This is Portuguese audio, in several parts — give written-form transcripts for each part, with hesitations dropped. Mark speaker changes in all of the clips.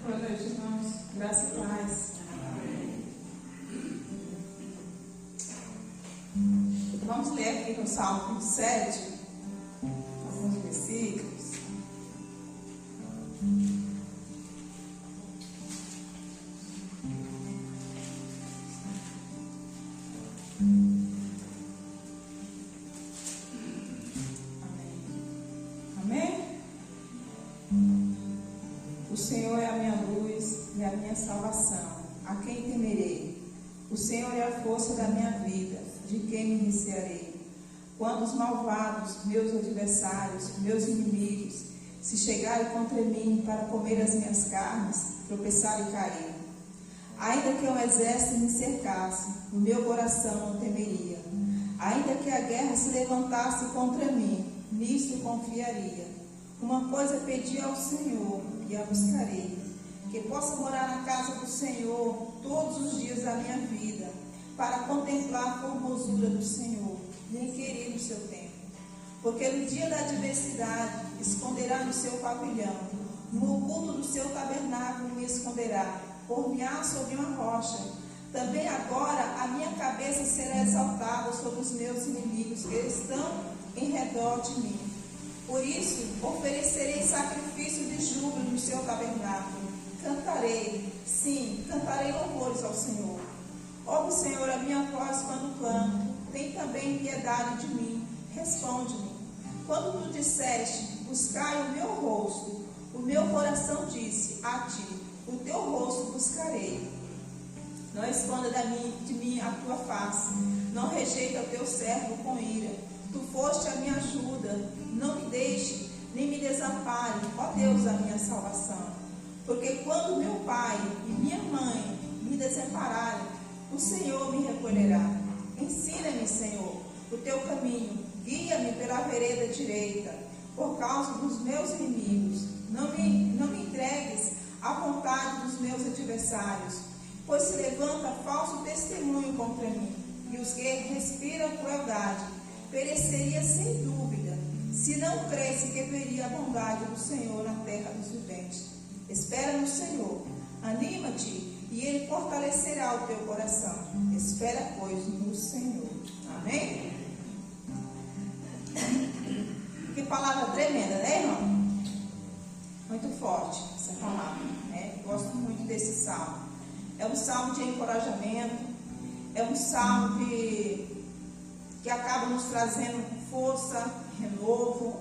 Speaker 1: Boa noite, irmãos. Graça e paz. Vamos ler aqui no Salmo 27, alguns versículos. O Senhor é a minha luz e a minha salvação. A quem temerei? O Senhor é a força da minha vida. De quem me recearei? Quando os malvados, meus adversários, meus inimigos, se chegarem contra mim para comer as minhas carnes, tropeçarem e caírem. Ainda que um exército me cercasse, o meu coração não temeria. Ainda que a guerra se levantasse contra mim, nisto confiaria. Uma coisa pedi ao Senhor e a buscarei, que possa morar na casa do Senhor todos os dias da minha vida, para contemplar a formosura do Senhor e inquirir no seu templo. Porque no dia da adversidade esconderá no seu pavilhão, no oculto do seu tabernáculo me esconderá, por-me-á sobre uma rocha. Também agora a minha cabeça será exaltada sobre os meus inimigos que estão em redor de mim. Por isso, oferecerei sacrifício de júbilo no seu tabernáculo. Cantarei, sim, cantarei louvores ao Senhor. Ouve, Senhor, a minha voz quando clamo. Tem também piedade de mim. Responde-me. Quando tu disseste, buscai o meu rosto, o meu coração disse a ti, o teu rosto buscarei. Não esconda de mim a tua face. Não rejeita o teu servo com ira. Tu foste a minha ajuda, não me deixe, nem me desampare, ó Deus, da minha salvação. Porque quando meu pai e minha mãe me desampararem, o Senhor me recolherá. Ensina-me, Senhor, o teu caminho, guia-me pela vereda direita, por causa dos meus inimigos. Não me entregues à vontade dos meus adversários, pois se levanta falso testemunho contra mim, e os que respiram crueldade. Pereceria sem dúvida, se não cresce que veria a bondade do Senhor na terra dos viventes. Espera no Senhor, anima-te, e Ele fortalecerá o teu coração. Espera, pois, no Senhor. Amém? Que palavra tremenda, né, irmão? Muito forte essa palavra, né? Gosto muito desse salmo. É um salmo de encorajamento, é um salmo que acaba nos trazendo força, renovo.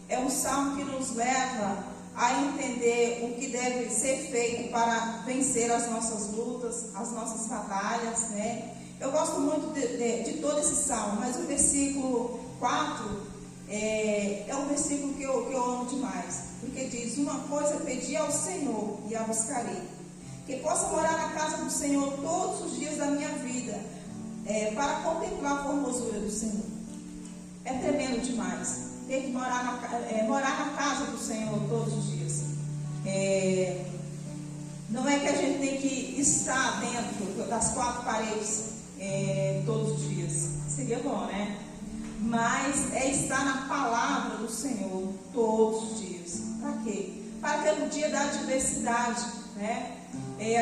Speaker 1: É um salmo que nos leva a entender o que deve ser feito para vencer as nossas lutas, as nossas batalhas, né? Eu gosto muito de todo esse salmo, mas o versículo 4 é um versículo que eu amo demais, porque diz: uma coisa pedi ao Senhor e a buscarei, que possa morar na casa do Senhor todos os dias da minha vida, para contemplar a formosura do Senhor. É tremendo demais ter que morar na casa do Senhor todos os dias. Não é que a gente tem que estar dentro das quatro paredes todos os dias. Seria bom, né? Mas é estar na palavra do Senhor todos os dias. Para quê? Para que no dia da adversidade, né,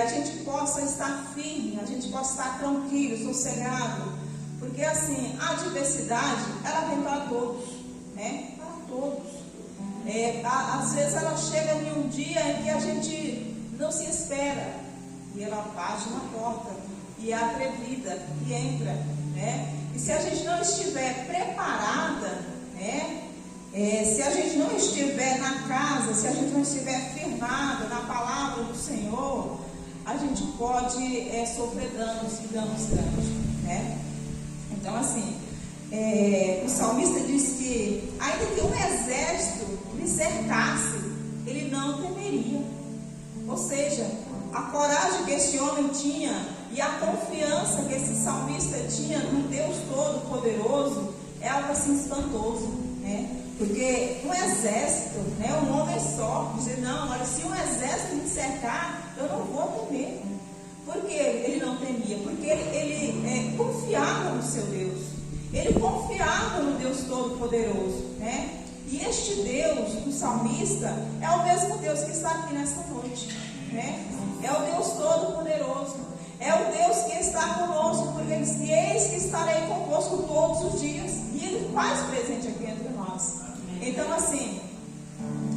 Speaker 1: a gente possa estar firme, a gente possa estar tranquilo, sossegado, porque assim, a adversidade, ela vem para todos, né? Para todos. Às vezes ela chega em um dia em que a gente não se espera, e ela bate na porta, e é atrevida, e entra, né? E se a gente não estiver preparada, né? Se a gente não estiver na casa, se a gente não estiver firmada na palavra do Senhor, a gente pode sofrer danos e danos grandes, né? Então, assim, o salmista diz que, ainda que um exército lhe cercasse, ele não temeria. Ou seja, a coragem que esse homem tinha e a confiança que esse salmista tinha no Deus Todo-Poderoso é algo assim espantoso, né? Porque um exército, né, um homem só, dizer: não, olha, se um exército me cercar, eu não vou temer. Por que ele não temia? Porque ele confiava no seu Deus. Ele confiava no Deus Todo-Poderoso, né? E este Deus do salmista é o mesmo Deus que está aqui nesta noite, né? É o Deus Todo-Poderoso, é o Deus que está conosco, porque ele diz: eis que estarei convosco todos os dias, e ele faz presente aqui entre nós. Então, assim,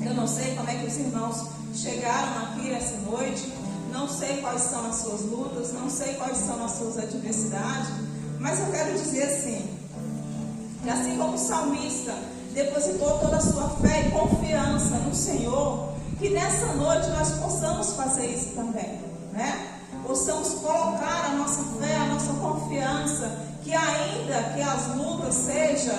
Speaker 1: eu não sei como é que os irmãos chegaram aqui essa noite, não sei quais são as suas lutas, não sei quais são as suas adversidades, mas eu quero dizer assim, que assim como o salmista depositou toda a sua fé e confiança no Senhor, que nessa noite nós possamos fazer isso também, né? Possamos colocar a nossa fé, a nossa confiança, que ainda que as lutas sejam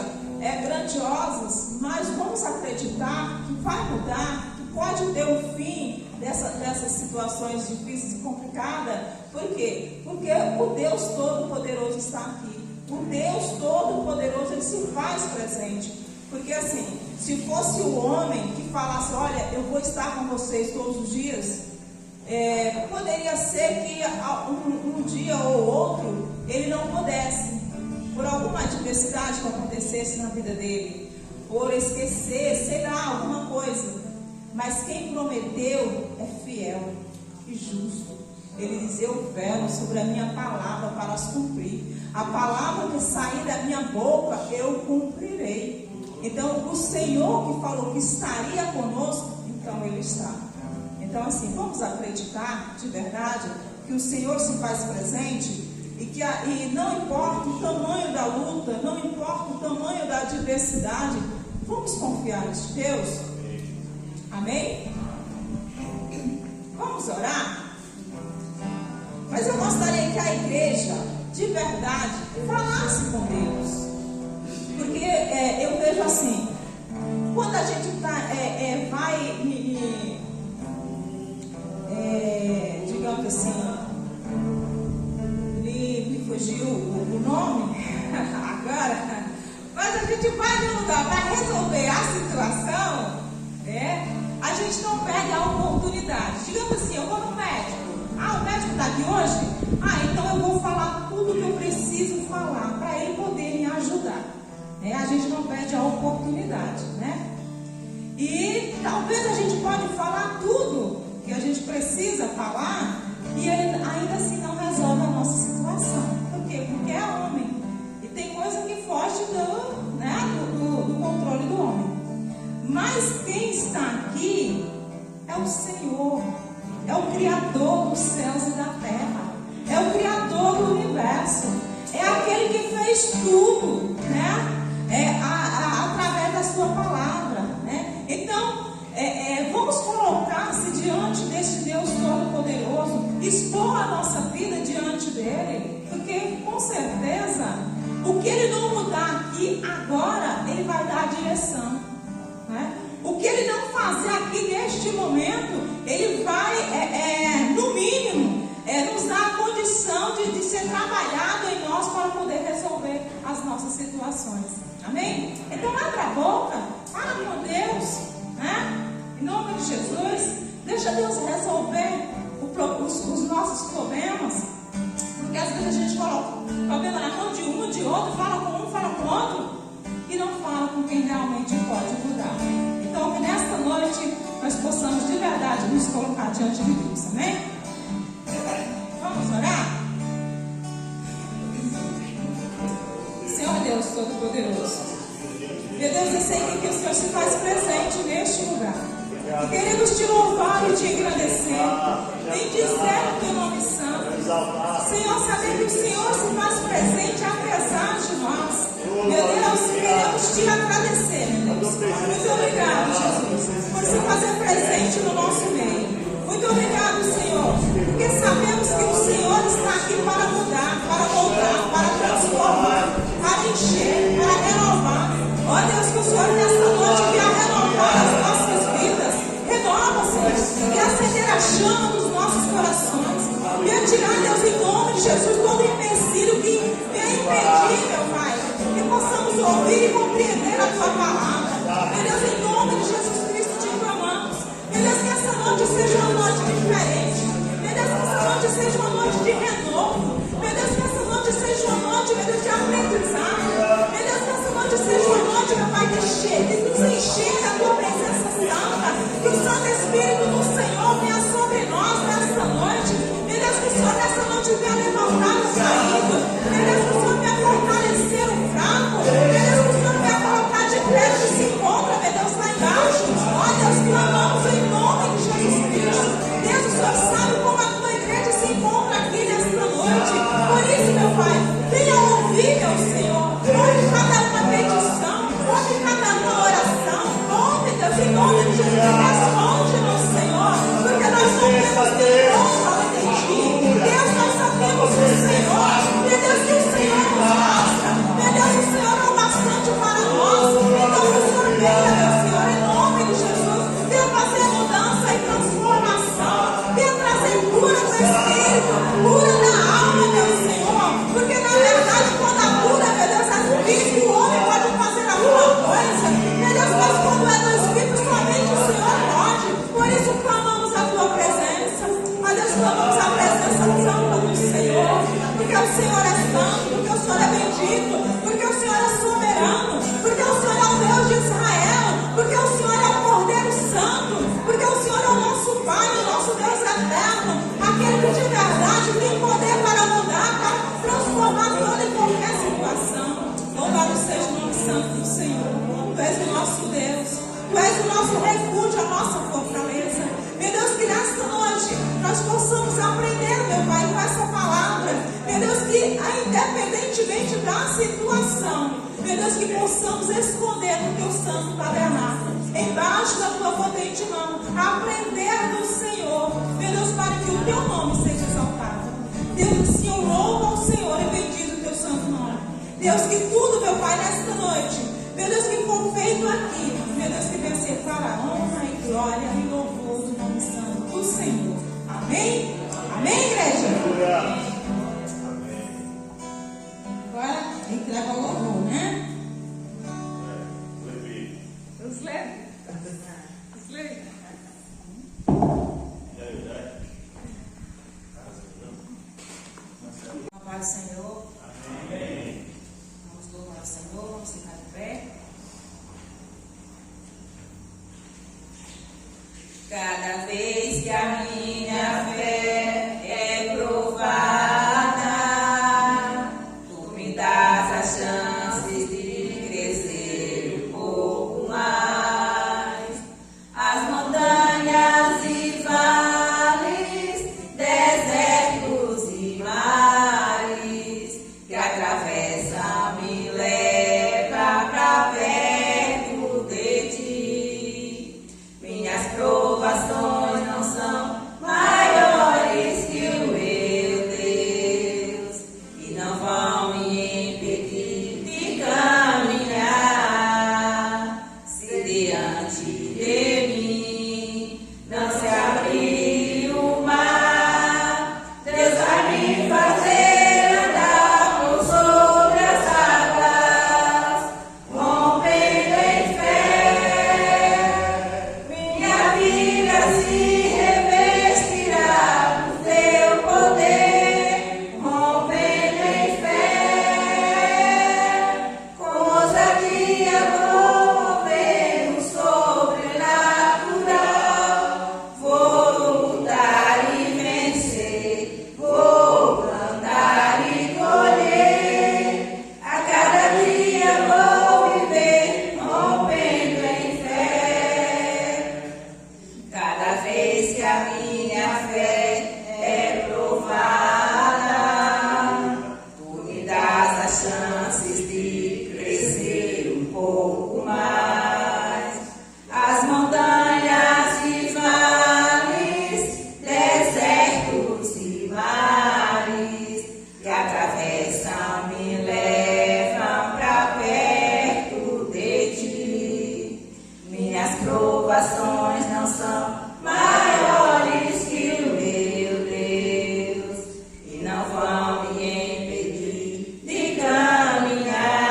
Speaker 1: grandiosas, mas vamos acreditar que vai mudar, que pode ter um fim dessas situações difíceis e complicadas. Por quê? Porque o Deus Todo-Poderoso está aqui. O Deus Todo-Poderoso, ele se faz presente. Porque assim, se fosse o homem que falasse: olha, eu vou estar com vocês todos os dias, poderia ser que um dia ou outro ele não pudesse, por alguma adversidade que acontecesse na vida dele, por esquecer, sei lá, alguma coisa. Mas quem prometeu é fiel e justo. Ele diz: eu velo sobre a minha palavra para as cumprir. A palavra que sair da minha boca eu cumprirei. Então o Senhor que falou que estaria conosco, então Ele está. Então assim, vamos acreditar de verdade que o Senhor se faz presente, e não importa o tamanho da luta, não importa o tamanho da adversidade, vamos confiar em Deus. Amém? Vamos orar? Mas eu gostaria que a igreja de verdade falasse com Deus, porque eu vejo assim, quando a gente digamos assim, me fugiu o nome agora, mas a gente vai num lugar para resolver a situação, a gente não perde a oportunidade. Digamos assim, eu vou no médico. O médico está aqui hoje? Então eu vou falar tudo que eu preciso falar para ele poder me ajudar. A gente não perde a oportunidade, né? E talvez a gente pode falar tudo que a gente precisa falar e ele ainda assim não resolve a nossa situação. Por quê? Porque é homem. E tem coisa que foge do controle do homem. Mas quem está aqui é o Senhor. É o Criador dos céus e da terra. É o Criador do universo. É aquele que fez tudo, né? Através da sua palavra, né? Então, vamos colocar-se diante deste Deus Todo-Poderoso, expor a nossa vida diante dele, porque com certeza o que ele não mudar aqui agora, ele vai dar a direção, né? O que ele não fazer aqui neste momento, ele vai, no mínimo, nos dar a condição de ser trabalhado em nós para poder resolver as nossas situações. Amém? Então abra a boca, fala com Deus, né? Em nome de Jesus, deixa Deus resolver os nossos problemas, porque às vezes a gente coloca o problema na mão de um, de outro, fala com um, fala com outro, e não fala com quem realmente pode mudar. Então que nesta noite nós possamos de verdade nos colocar diante de Deus, amém? Vamos orar? Senhor Deus Todo-Poderoso, meu Deus, eu sei que o Senhor se faz presente neste lugar. Queremos te louvar e te agradecer, em dizer o teu nome santo. Senhor, saber que o Senhor se faz presente apesar de nós. Meu Deus, queremos te agradecer, meu Deus. Muito obrigado, Jesus, por se fazer presente no nosso meio. Muito obrigado, Senhor, porque sabemos que o Senhor está aqui para mudar, para voltar, para transformar, para encher, para renovar. Ó Deus, que o Senhor nesta noite venha renovar as nossas vidas. Renova, Senhor, e acender a chama dos nossos corações. Venha tirar, Deus, em nome de Jesus, todo empecilho que venha impedir, meu Pai, que possamos ouvir e compreender a tua palavra. Meu Deus, em nome de Jesus. Deus, que possamos esconder no teu santo tabernáculo, embaixo da tua potente mão, aprender do Senhor, meu Deus, para que o teu nome seja exaltado. Deus, que Senhor, louva ao Senhor e bendiz o teu santo nome. Deus, que tudo, meu Pai, nesta noite, meu Deus, que for feito aqui, meu Deus, que venha ser para a honra e glória e louvor do nome santo do Senhor. Amém? Amém, igreja? Agora, entrega o louvor, né? Os leves. Os leves. Louvar o Senhor. Amém. Vamos louvar o Senhor, vamos ficar de pé. Cada vez que a minha fé é provada, tu me das a chance de crescer um pouco mais. As montanhas e vales, desertos e mares que atravessam me leva pra perto de ti. Minhas provações não são maiores que o meu Deus e não vão me impedir de caminhar. Se diante de mim não se abrir o mar, Deus vai me fazer andar por sobre as águas, rompendo em fé. Minha vida se revestirá do teu poder, rompendo em fé. Com ousadia vou mover o sobrenatural. Vou lutar e vencer, vou plantar e colher. A cada dia vou viver, rompendo em fé. Cada vez que a minha fé é provada, tu me das as chances de crescer um pouco mais. As montanhas e vales, desertos e mares que atravessam me levam pra perto de ti. Minhas provações não são maiores que o meu Deus e não vão me impedir de caminhar.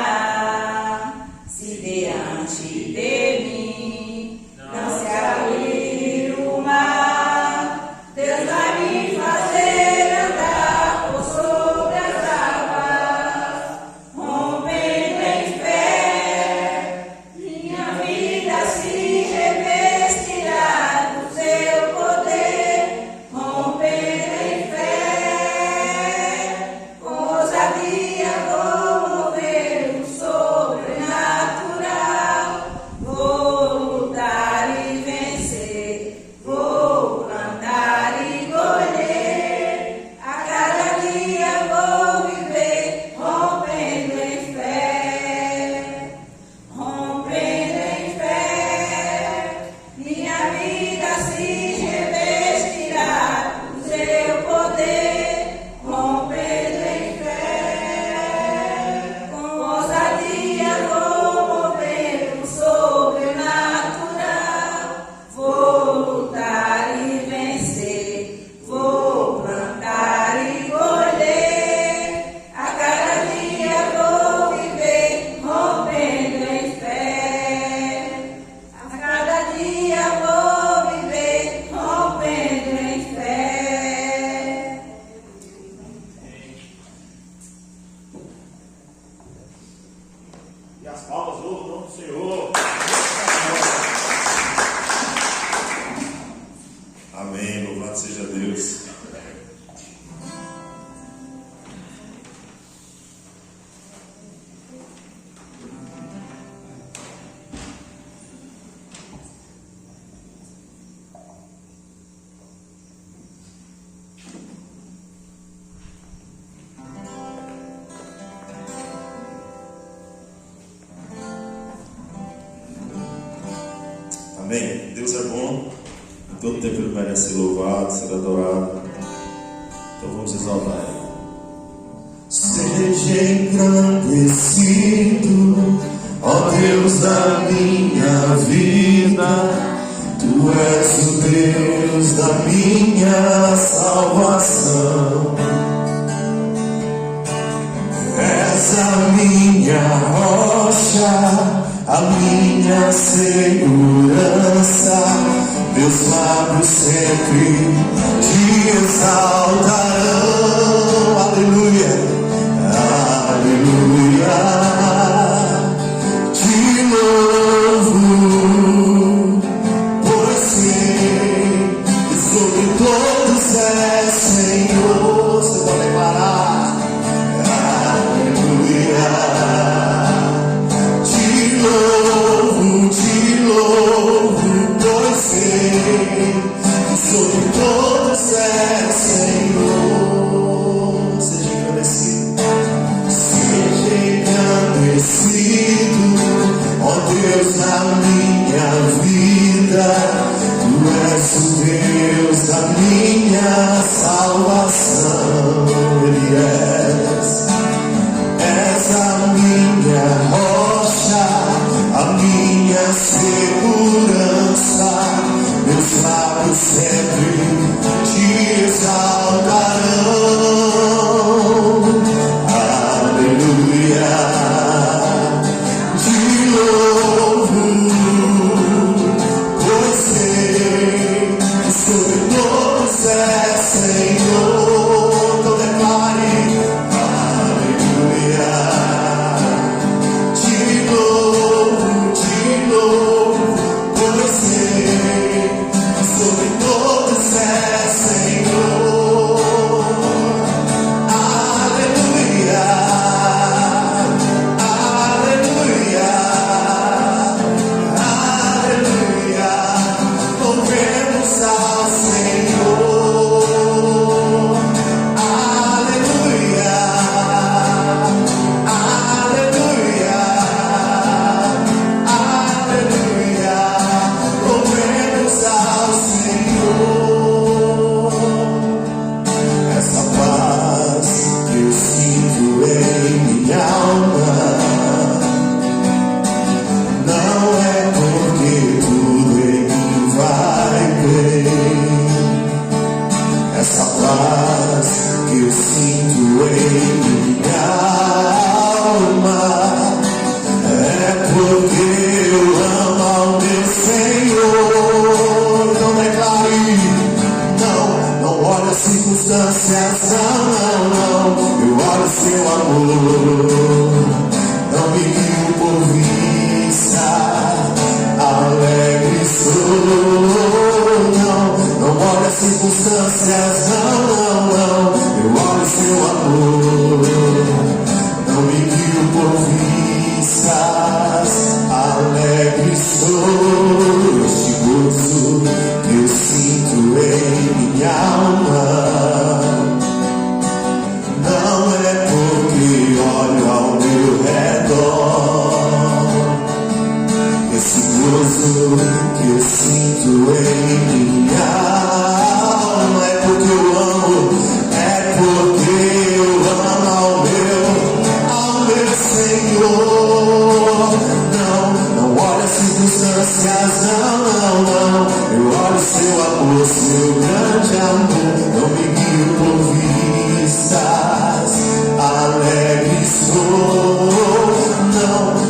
Speaker 1: Se diante de mim não se abrir o mar, Deus vai me fazer andar por sobre as águas, rompendo em fé. Minha vida se revestirá do teu
Speaker 2: Amém. Deus é bom, todo tempo Ele merece ser louvado, ser adorado. Então vamos exaltar Ele.
Speaker 3: Seja engrandecido, ó Deus da minha vida. Tu és o Deus da minha salvação. És a minha rocha, a minha segurança. Meus lábios sempre te exaltarão. Aleluia, aleluia. Te louvo, pois sei que sobre todos és Senhor. Você vai declarar. Aleluia. Te louvo, pois sei que sobre todos és Senhor. Seja engrandecido, ó Deus da minha vida. Tu és o Deus da minha salvação. Ele és a minha rocha, a minha segurança. Meus lábios sempre te exaltarão. Aleluia. Te louvo, pois sei que sobre todos és Senhor. Então declare. Aleluia. Te louvo, pois sei que sobre todos és Senhor. Aleluia, aleluia, aleluia. Louvemos ao Senhor. Aleluia, aleluia, aleluia. Louvemos ao Senhor. Essa paz que eu sinto em minha alma não é porque tudo em mim vai bem. Essa paz que eu sinto em minha alma é porque eu amo ao meu Senhor. Então declare. Não olho as circunstâncias, não. Eu olho seu amor. Não me guio por vista, alegre sou. Não olho as circunstâncias, não. Eu olho seu amor. Não me guio por vistas, alegre sou. Este gozo que eu sinto em minha alma não é porque olho ao meu redor. Esse gozo que eu sinto em minha alma é porque eu amo, é porque eu amo ao meu Senhor. Não olho as circunstâncias, não. Eu olho seu amor, seu grande amor. Não me guio por vistas, alegre sou.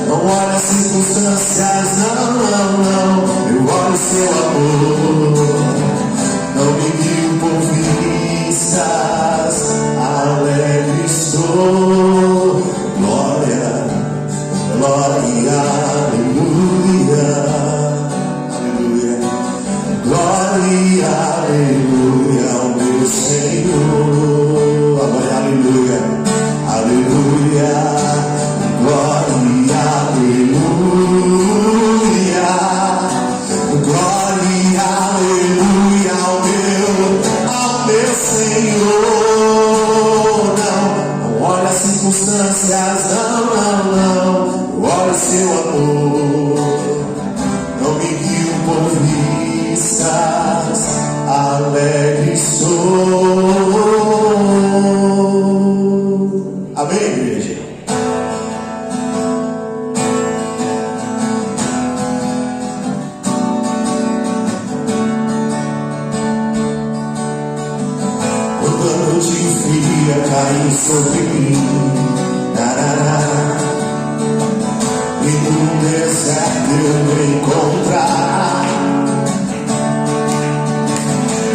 Speaker 3: Não olho as circunstâncias, não. Eu olho seu amor. Não me guio por vistas, alegre sou. Glória, glória, aleluia. Aleluia. Glória, aleluia ao meu alegre sou. Amém, igreja? Quando a noite fria cair sobre mim, e no deserto eu me encontrar,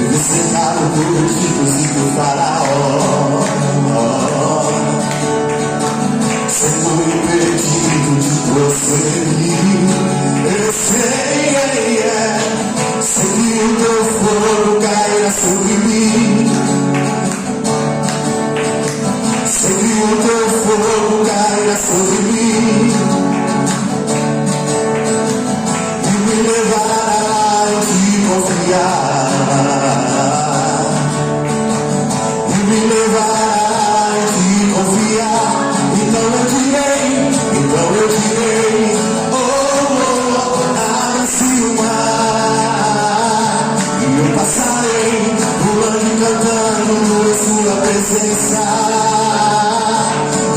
Speaker 3: me cercado por egípcios e por faraó, sendo impedido de prosseguir. Eu sei que o teu fogo cairá sobre mim, sei que o teu fogo cairá sobre mim e me levará em te confiar, e me levará em te confiar. Então eu direi, abre-se o mar, e eu passarei pulando e cantando em sua presença.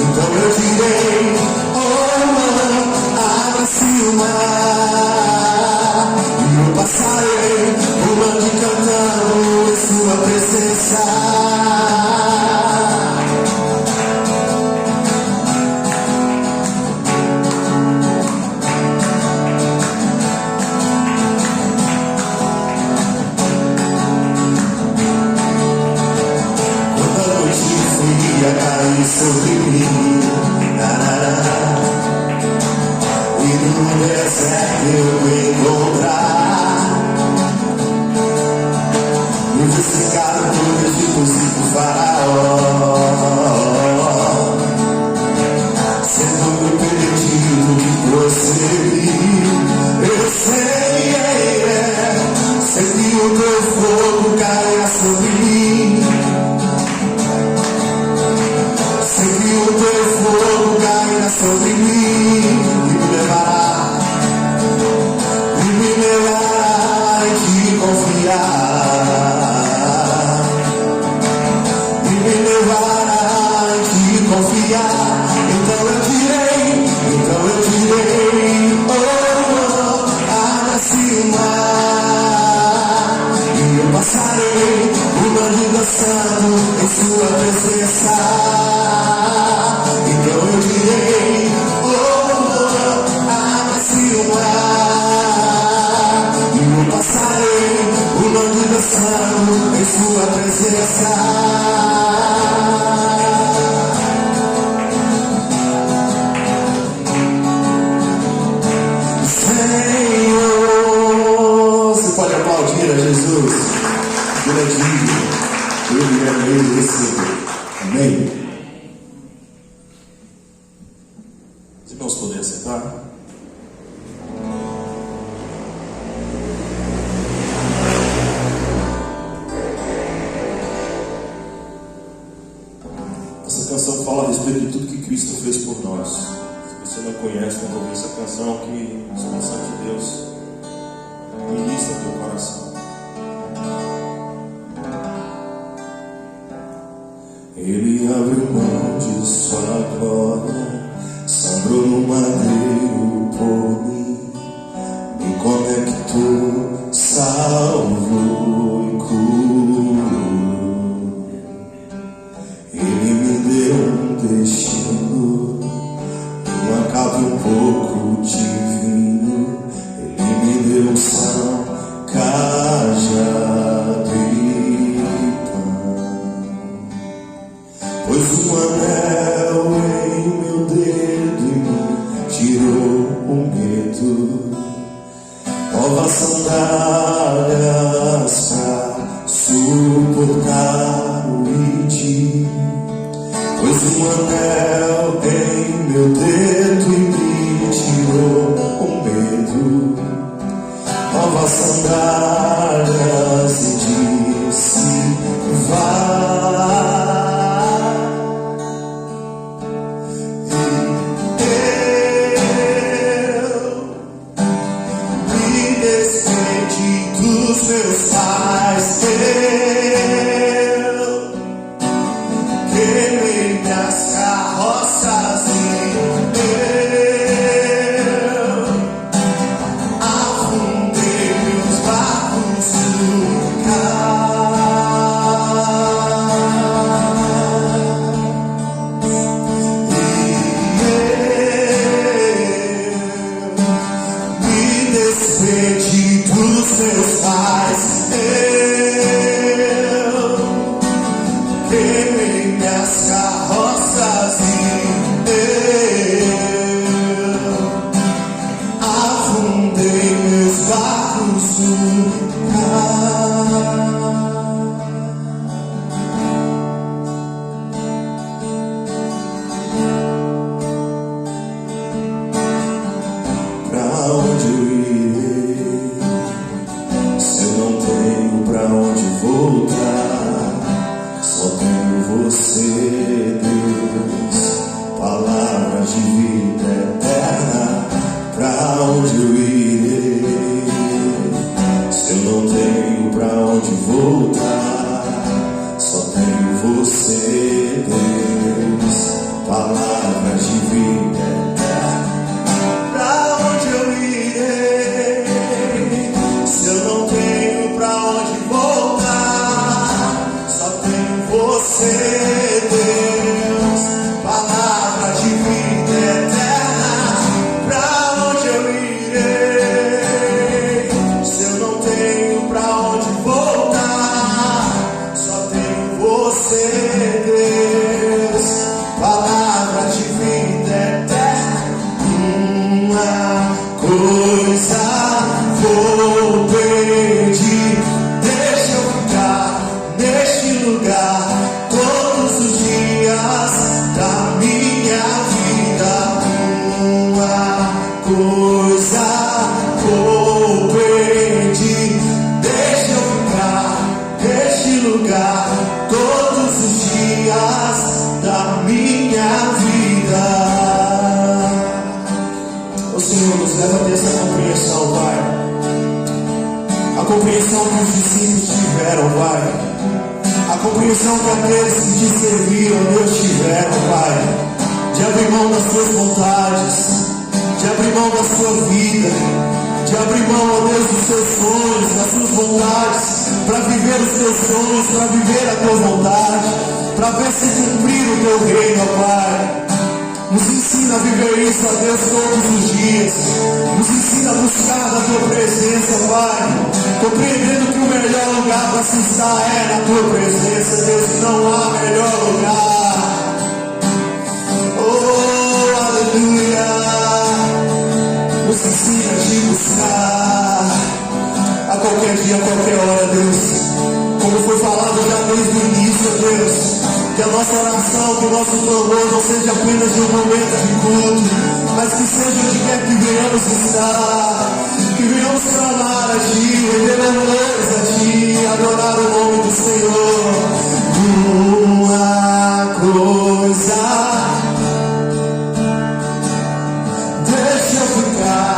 Speaker 3: Então eu direi, abre-se o mar, e eu passarei pulando e cantando em sua presença. Quando a noite fria cair sobre mim, e no deserto eu me encontrar, me cercado por egípcios e por faraó, sendo impedido de prosseguir. Eu sei que o teu fogo cairá sobre mim, sei que o teu fogo cairá sobre mim e me levará em te confiar, e me levará em te confiar. Então eu direi, abre-se o mar, e eu passarei pulando e dançando em sua presença. Então eu direi, abre-se o mar, e eu passarei pulando e dançando em sua presença. Senhor, você pode aplaudir a Jesus? Grandinho, ele é merecido. Amém.
Speaker 2: Os irmãos podem assentar? Essa canção fala a respeito de tudo que Cristo fez por nós. Se você não conhece, não ouviu essa canção, que o Espírito Santo de Deus ministra teu coração.
Speaker 3: Ele abriu mão de sua glória, sangrou no madeiro por mim, me conectou, salvou e curou. Ele me deu um destino, uma capa um pouco divino. Ele me deu unção, cajado e pôs um anel em meu dedo e me tirou o medo. Novas sandálias pra suportar o id. Pôs um anel em meu dedo e me tirou o medo. Novas sandálias e disse, vai. Dos meus pais. voltar. Só tenho você, Deus, palavra de vida eterna. Pra onde eu irei? Se eu não tenho pra onde voltar, só tenho você, Deus, palavra de vida eterna. Pra onde eu irei? Se eu não tenho pra onde voltar, só tenho você, Deus, palavra de vida eterna. Pra onde eu irei? Se eu não tenho pra onde voltar, só tenho você, Deus, palavra de vida eterna. Uma coisa vou pedir, deixa eu ficar neste lugar todos os dias da minha vida. Uma coisa vou pedir, deixa eu ficar neste lugar todos os dias da minha vida. Ô Senhor, nos leva a ter essa compreensão, Pai. A compreensão que os discípulos tiveram, Pai. A compreensão que aqueles que te serviram, Deus, tiveram, Pai. De abrir mão das suas vontades, de abrir mão da sua vida, de abrir mão, ó Deus, dos seus sonhos, das suas vontades, para viver os teus sonhos, para viver a tua vontade, para ver se cumprir o teu reino, ó Pai. Nos ensina a viver isso, ó Deus, todos os dias. Nos ensina a buscar da tua presença, Pai. Compreendendo que o melhor lugar para se estar é na tua presença, Deus, que não há melhor lugar. Oh, aleluia. Nos ensina a te buscar a qualquer dia, a qualquer hora, Deus. Como foi falado já desde o início, Deus, que a nossa oração, que o nosso clamor não seja apenas de um momento de culto, mas que seja onde quer que venhamos estar, que venhamos clamar a Ti, render louvores a Ti, adorar o nome do Senhor. Uma coisa, deixa eu ficar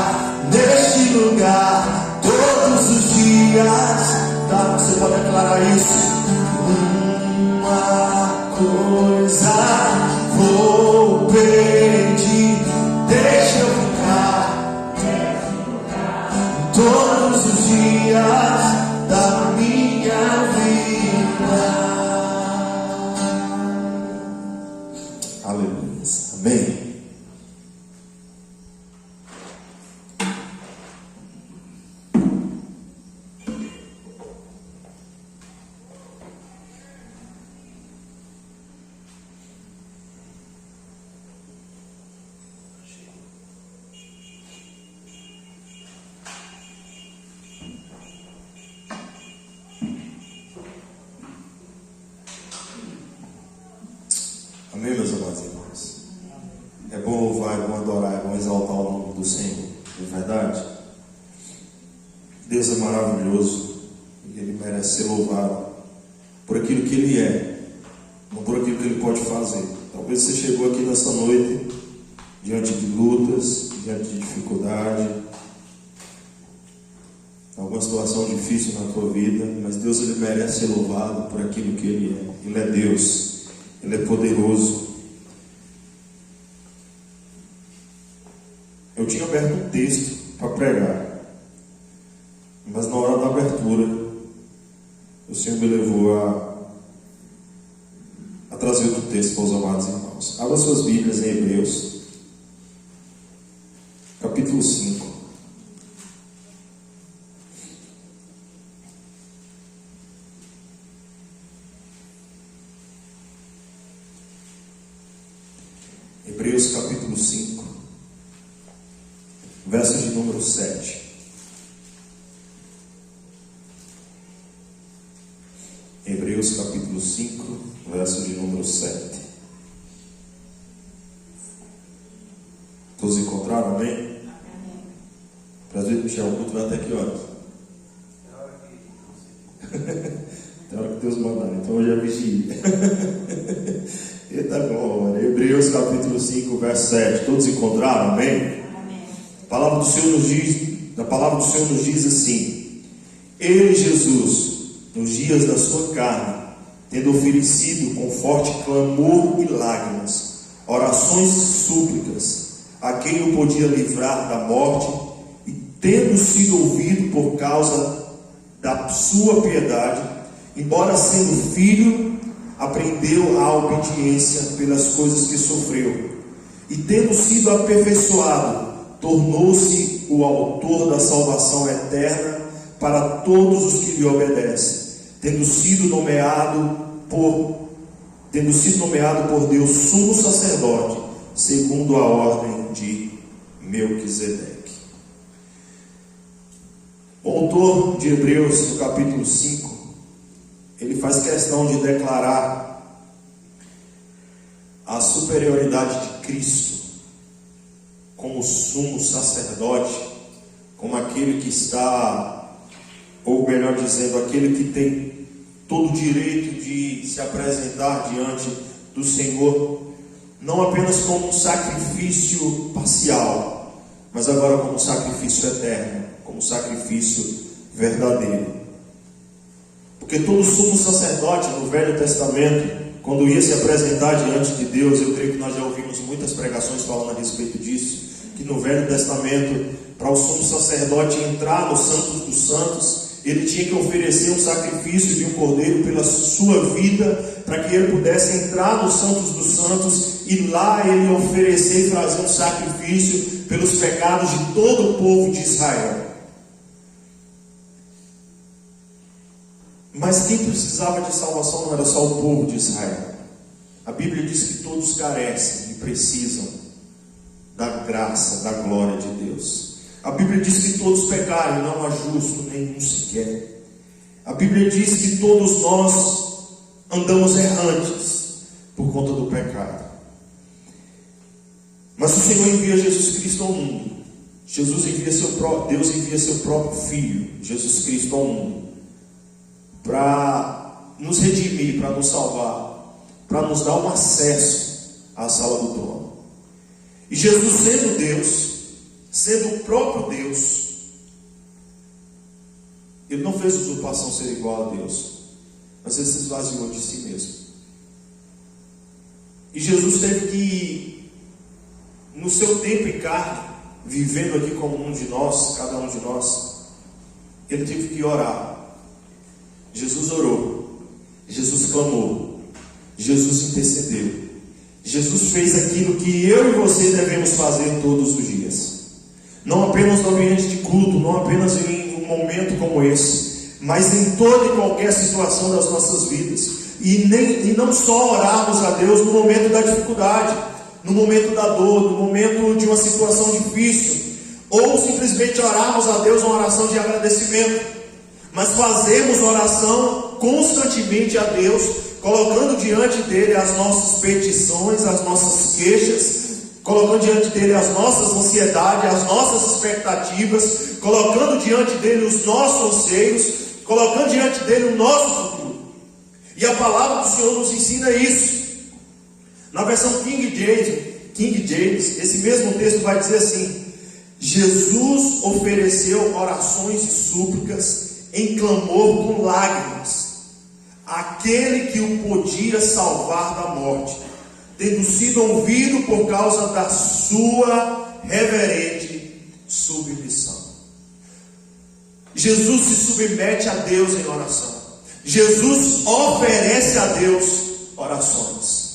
Speaker 3: neste lugar todos os dias. Tá? Você pode declarar isso. Uma coisa vou pedir, deixa eu ficar todos os dias da minha vida. Aleluia. Amém. Amém, meus amados irmãos? É bom louvar, é bom adorar, é bom exaltar o nome do Senhor, de verdade. Deus é maravilhoso e Ele merece ser louvado por aquilo que Ele é, não por aquilo que Ele pode fazer. Talvez você chegou aqui nessa noite diante de lutas, diante de dificuldade, alguma situação difícil na tua vida, mas Deus, Ele merece ser louvado por aquilo que Ele é. Ele é Deus. Ele é poderoso. Eu tinha aberto um texto para pregar, mas na hora da abertura o Senhor me levou a trazer outro texto para os amados irmãos. Abra suas Bíblias em Hebreus, capítulo 5. Hebreus capítulo 5, verso de número 7. Hebreus capítulo 5, verso de número 7. Todos encontraram, amém? Prazer, Michel, o culto vai até que horas? Até a hora
Speaker 2: Deus mandar. Então hoje é vigia. Eita glória. Hebreus capítulo 5, verso 7. Todos encontraram? Amém?
Speaker 1: Amém.
Speaker 2: A palavra do Senhor nos diz assim: Ele, Jesus, nos dias da sua carne, tendo oferecido com forte clamor e lágrimas, orações e súplicas, a quem o podia livrar da morte, e tendo sido ouvido por causa da sua piedade, embora sendo filho, aprendeu a obediência pelas coisas que sofreu, e tendo sido aperfeiçoado, tornou-se o autor da salvação eterna para todos os que lhe obedecem, tendo sido nomeado por Deus sumo sacerdote, segundo a ordem de Melquisedeque. O autor de Hebreus, no capítulo 5, ele faz questão de declarar a superioridade de Cristo como sumo sacerdote, como aquele que está, ou melhor dizendo, aquele que tem todo o direito de se apresentar diante do Senhor, não apenas como um sacrifício parcial, mas agora como um sacrifício eterno, como um sacrifício verdadeiro. Porque todo sumo sacerdote no Velho Testamento, quando ia se apresentar diante de Deus, eu creio que nós já ouvimos muitas pregações falando a respeito disso, que no Velho Testamento, para o sumo sacerdote entrar no Santos dos Santos, ele tinha que oferecer um sacrifício de um cordeiro pela sua vida, para que ele pudesse entrar no Santos dos Santos, e lá ele oferecer e trazer um sacrifício pelos pecados de todo o povo de Israel. Mas quem precisava de salvação não era só o povo de Israel. A Bíblia diz que todos carecem e precisam da graça, da glória de Deus. A Bíblia diz que todos pecaram e não há justo nenhum sequer. A Bíblia diz que todos nós andamos errantes por conta do pecado. Mas o Senhor envia Jesus Cristo ao mundo. Deus envia seu próprio Filho, Jesus Cristo, ao mundo, para nos redimir, para nos salvar, para nos dar um acesso à sala do trono. E Jesus, sendo Deus, sendo o próprio Deus, ele não fez usurpação ser igual a Deus, mas ele se esvaziou de si mesmo. E Jesus teve que, no seu tempo em carne, vivendo aqui como um de nós, cada um de nós, ele teve que orar. Jesus orou, Jesus clamou, Jesus intercedeu, Jesus fez aquilo que eu e você devemos fazer todos os dias. Não apenas no ambiente de culto, não apenas em um momento como esse, mas em toda e qualquer situação das nossas vidas. E não só orarmos a Deus no momento da dificuldade, no momento da dor, no momento de uma situação difícil, ou simplesmente orarmos a Deus uma oração de agradecimento, mas fazemos oração constantemente a Deus, colocando diante dele as nossas petições, as nossas queixas, colocando diante dele as nossas ansiedades, as nossas expectativas, colocando diante dele os nossos anseios, colocando diante dele o nosso futuro. E a palavra do Senhor nos ensina isso. Na versão King James, esse mesmo texto vai dizer assim: Jesus ofereceu orações e súplicas em clamor com lágrimas, aquele que o podia salvar da morte, tendo sido ouvido por causa da sua reverente submissão. Jesus se submete a Deus em oração. Jesus oferece a Deus orações.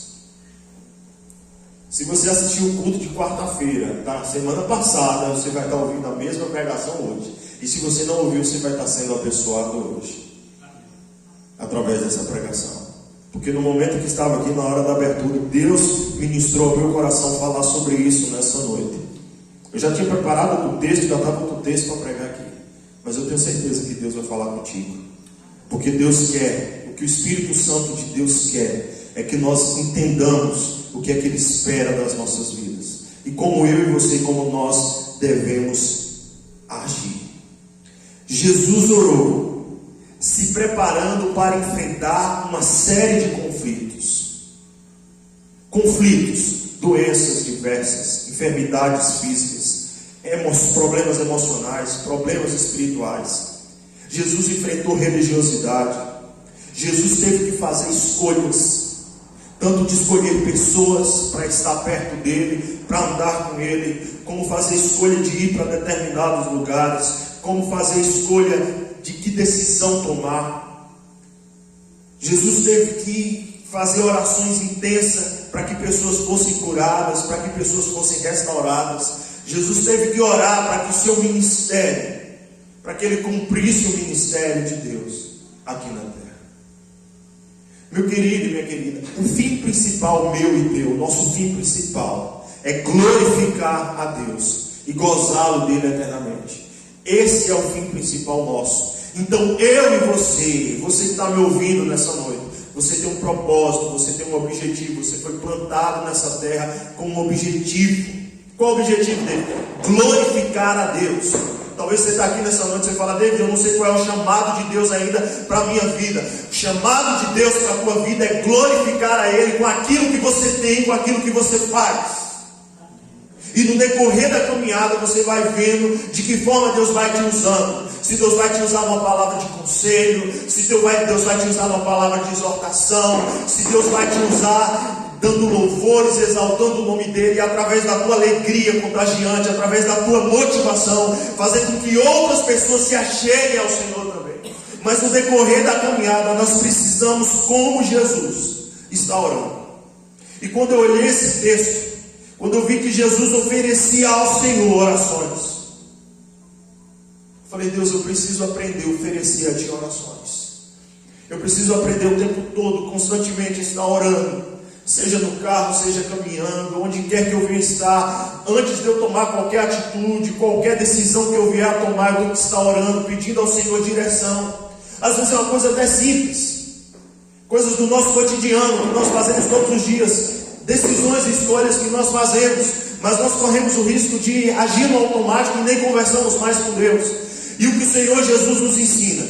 Speaker 2: Se você assistiu o culto de quarta-feira da semana passada, você vai estar ouvindo a mesma pregação hoje. E se você não ouviu, você vai estar sendo abençoado hoje, através dessa pregação. Porque no momento que estava aqui, na hora da abertura, Deus ministrou ao meu coração falar sobre isso nessa noite. Eu já tinha preparado outro texto, já estava outro texto para pregar aqui, mas eu tenho certeza que Deus vai falar contigo. Porque Deus quer, o que o Espírito Santo de Deus quer, é que nós entendamos o que é que Ele espera das nossas vidas, e como eu e você, como nós devemos agir. Jesus orou, se preparando para enfrentar uma série de conflitos, doenças diversas, enfermidades físicas, problemas emocionais, problemas espirituais. Jesus enfrentou religiosidade. Jesus teve que fazer escolhas, tanto de escolher pessoas para estar perto dele, para andar com ele, como fazer escolha de ir para determinados lugares, como fazer escolha de que decisão tomar. Jesus teve que fazer orações intensas para que pessoas fossem curadas, para que pessoas fossem restauradas. Jesus teve que orar para que o seu ministério, para que ele cumprisse o ministério de Deus aqui na terra. Meu querido e minha querida, o fim principal meu e teu, nosso fim principal, é glorificar a Deus e gozá-lo dele eternamente. Esse é o fim principal nosso. Então eu e você que está me ouvindo nessa noite, você tem um propósito, você tem um objetivo, você foi plantado nessa terra com um objetivo. Qual o objetivo dele? Glorificar a Deus. Talvez você está aqui nessa noite e você fala: David, eu não sei qual é o chamado de Deus ainda para a minha vida. O chamado de Deus para a tua vida é glorificar a Ele com aquilo que você tem, com aquilo que você faz. E no decorrer da caminhada você vai vendo de que forma Deus vai te usando. Se Deus vai te usar numa palavra de conselho, se Deus vai te usar numa palavra de exortação, se Deus vai te usar dando louvores, exaltando o nome dele, e através da tua alegria contagiante, através da tua motivação, fazer com que outras pessoas se acheguem ao Senhor também. Mas no decorrer da caminhada nós precisamos, como Jesus está orando. E quando eu olhei esse texto, quando eu vi que Jesus oferecia ao Senhor orações, eu falei: Deus, eu preciso aprender a oferecer a Ti orações. Eu preciso aprender o tempo todo, constantemente estar orando, seja no carro, seja caminhando, onde quer que eu venha estar. Antes de eu tomar qualquer atitude, qualquer decisão que eu vier a tomar, eu tenho que estar orando, pedindo ao Senhor direção. Às vezes é uma coisa até simples, coisas do nosso cotidiano, que nós fazemos todos os dias, decisões e escolhas que nós fazemos, mas nós corremos o risco de agir no automático e nem conversamos mais com Deus. E o que o Senhor Jesus nos ensina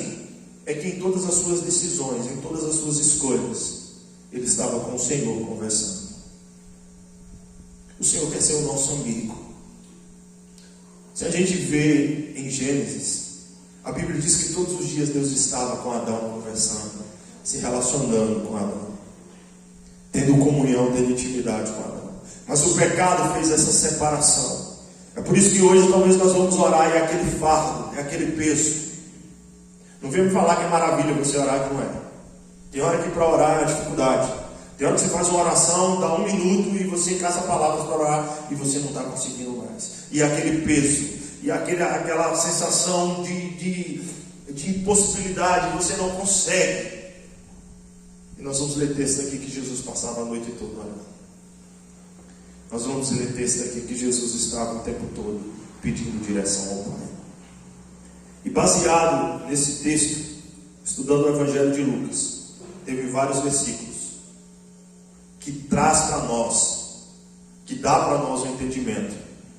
Speaker 2: é que em todas as suas decisões, em todas as suas escolhas, ele estava com o Senhor conversando. O Senhor quer ser o nosso amigo. Se a gente vê em Gênesis, a Bíblia diz que todos os dias Deus estava com Adão conversando, se relacionando com Adão, tendo comunhão, tendo intimidade com Adão. Mas o pecado fez essa separação. É por isso que hoje talvez nós vamos orar e é aquele fardo, é aquele peso. Não vem me falar que é maravilha você orar, que não é. Tem hora que para orar é dificuldade. Tem hora que você faz uma oração, dá 1 minuto e você caça palavras para orar e você não está conseguindo mais. E aquele peso, e aquela sensação de impossibilidade, você não consegue. E nós vamos ler texto aqui que Jesus passava a noite toda orando. Nós vamos ler texto aqui que Jesus estava o tempo todo pedindo direção ao Pai. E baseado nesse texto, estudando o Evangelho de Lucas, teve vários versículos que traz para nós, que dá para nós um entendimento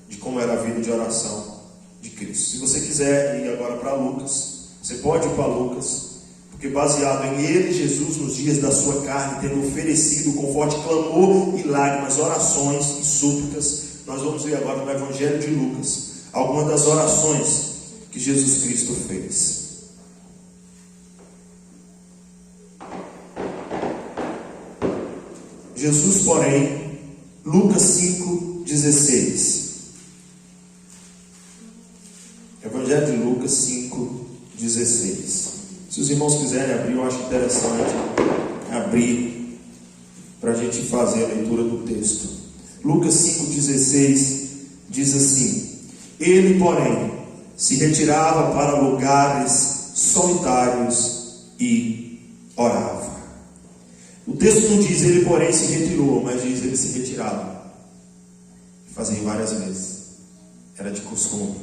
Speaker 2: de como era a vida de oração de Cristo. Se você quiser ir agora para Lucas, você pode ir para Lucas, porque baseado em ele, Jesus, nos dias da sua carne, tendo oferecido com forte clamor e lágrimas, orações e súplicas, nós vamos ver agora no Evangelho de Lucas algumas das orações que Jesus Cristo fez. Jesus, porém, Lucas 5,16. Evangelho de Lucas 5,16. Se os irmãos quiserem abrir, eu acho interessante abrir para a gente fazer a leitura do texto. Lucas 5,16 diz assim: ele, porém, se retirava para lugares solitários e orava. O texto não diz ele, porém, se retirou, mas diz ele se retirava. Fazia várias vezes, era de costume.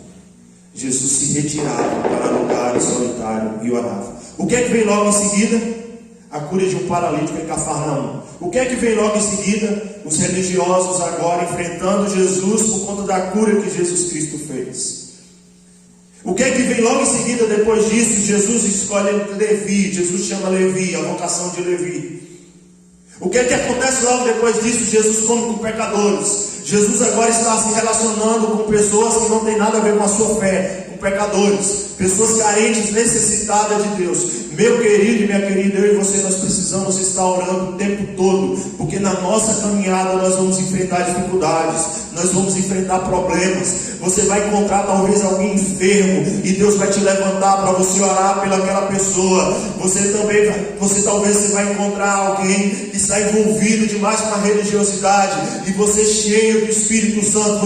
Speaker 2: Jesus se retirava para lugares solitários e orava. O que é que vem logo em seguida? A cura de um paralítico em Cafarnaum. O que é que vem logo em seguida? Os religiosos agora enfrentando Jesus por conta da cura que Jesus Cristo fez. O que é que vem logo em seguida depois disso? Jesus escolhe Levi, Jesus chama Levi, a vocação de Levi. O que é que acontece logo depois disso? Jesus come com pecadores. Jesus agora está se relacionando com pessoas que não têm nada a ver com a sua fé, com pecadores, pessoas carentes, necessitadas de Deus. Meu querido e minha querida, eu e você, nós precisamos estar orando o tempo todo, porque na nossa caminhada nós vamos enfrentar dificuldades, nós vamos enfrentar problemas. Você vai encontrar talvez alguém enfermo e Deus vai te levantar para você orar pelaquela pessoa. Você talvez vai encontrar alguém que está envolvido demais com a religiosidade, e você cheio do Espírito Santo,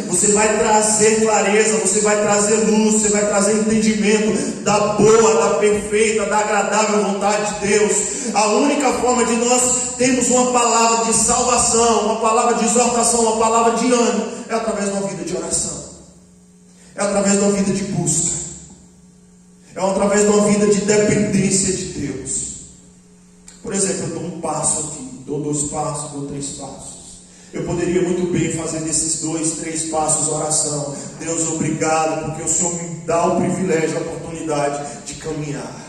Speaker 2: você vai trazer clareza, você vai trazer luz, você vai trazer entendimento da boa, da perfeita, da agradável vontade de Deus. A única forma de nós termos uma palavra de salvação, uma palavra de exortação, uma palavra de ânimo, é através de uma vida de oração, é através de uma vida de busca, é através de uma vida de dependência de Deus. Por exemplo, eu dou um passo aqui, dou 2 passos, dou 3 passos. Eu poderia muito bem fazer desses 2, 3 passos oração. Deus, obrigado, porque o Senhor me dá o privilégio, a oportunidade de caminhar.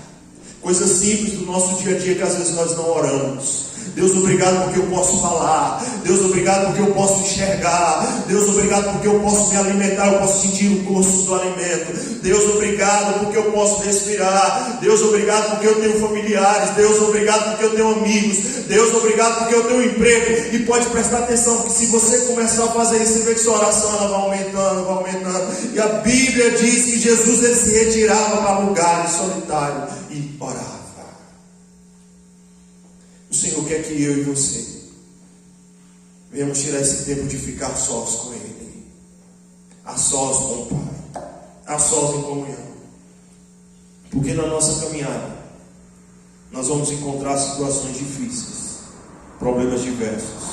Speaker 2: Coisas simples do nosso dia a dia que às vezes nós não oramos. Deus, obrigado porque eu posso falar. Deus, obrigado porque eu posso enxergar. Deus, obrigado porque eu posso me alimentar, eu posso sentir o gosto do alimento. Deus, obrigado porque eu posso respirar. Deus, obrigado porque eu tenho familiares. Deus, obrigado porque eu tenho amigos. Deus, obrigado porque eu tenho emprego. E pode prestar atenção que se você começar a fazer isso, você vê que sua oração ela vai aumentando, vai aumentando. E a Bíblia diz que Jesus ele se retirava para lugares solitários e orava. O Senhor quer que eu e você venhamos tirar esse tempo de ficar sós com Ele, a sós com o Pai, a sós em comunhão, porque na nossa caminhada nós vamos encontrar situações difíceis, problemas diversos.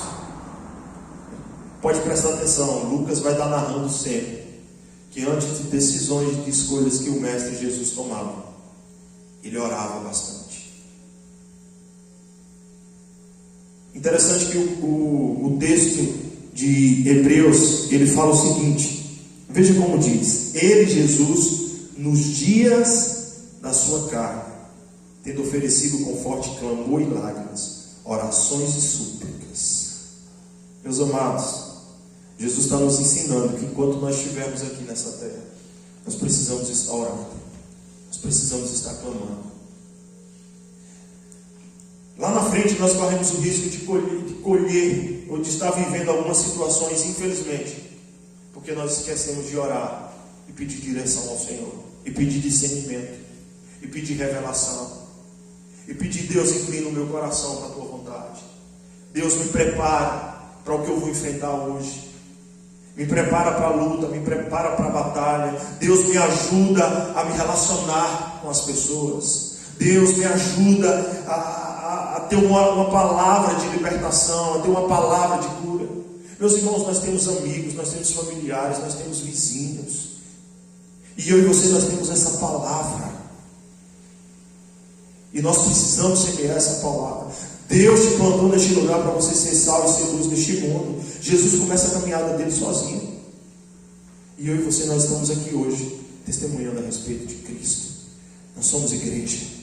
Speaker 2: Pode prestar atenção, Lucas vai estar narrando sempre que antes de decisões, de escolhas que o Mestre Jesus tomava, ele orava bastante. Interessante que o texto de Hebreus, ele fala o seguinte, veja como diz: ele, Jesus, nos dias da sua carne, tendo oferecido com forte clamor e lágrimas, orações e súplicas. Meus amados, Jesus está nos ensinando que enquanto nós estivermos aqui nessa terra, nós precisamos estar orando, nós precisamos estar clamando. Lá na frente nós corremos o risco de colher ou de estar vivendo algumas situações, infelizmente, porque nós esquecemos de orar e pedir direção ao Senhor, e pedir discernimento, e pedir revelação, e pedir: Deus, inclina o meu coração para a tua vontade. Deus, me prepara para o que eu vou enfrentar hoje, me prepara para a luta, me prepara para a batalha. Deus, me ajuda a me relacionar com as pessoas. Deus, me ajuda a ter uma palavra de libertação, a ter uma palavra de cura. Meus irmãos, nós temos amigos, nós temos familiares, nós temos vizinhos, e eu e você, nós temos essa palavra, e nós precisamos semear essa palavra. Deus te plantou neste lugar para você ser sal e ser luz neste mundo. Jesus começa a caminhada dele sozinho, e eu e você, nós estamos aqui hoje testemunhando a respeito de Cristo. Nós somos igreja,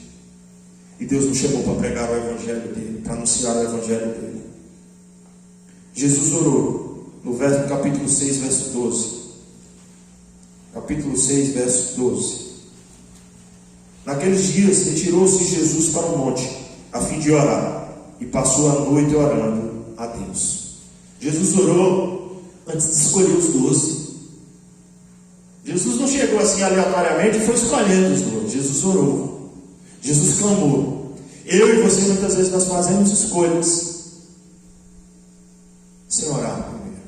Speaker 2: e Deus nos chamou para pregar o Evangelho dele, para anunciar o Evangelho dele. Jesus orou no capítulo 6, verso 12. Capítulo 6, verso 12. Naqueles dias retirou-se Jesus para o monte, a fim de orar, e passou a noite orando a Deus. Jesus orou antes de escolher os 12. Jesus não chegou assim aleatoriamente e foi escolhendo os 12. Jesus orou. Jesus clamou. Eu e você, muitas vezes, nós fazemos escolhas sem orar primeiro.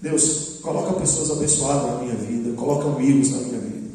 Speaker 2: Deus, coloca pessoas abençoadas na minha vida, coloca amigos na minha vida.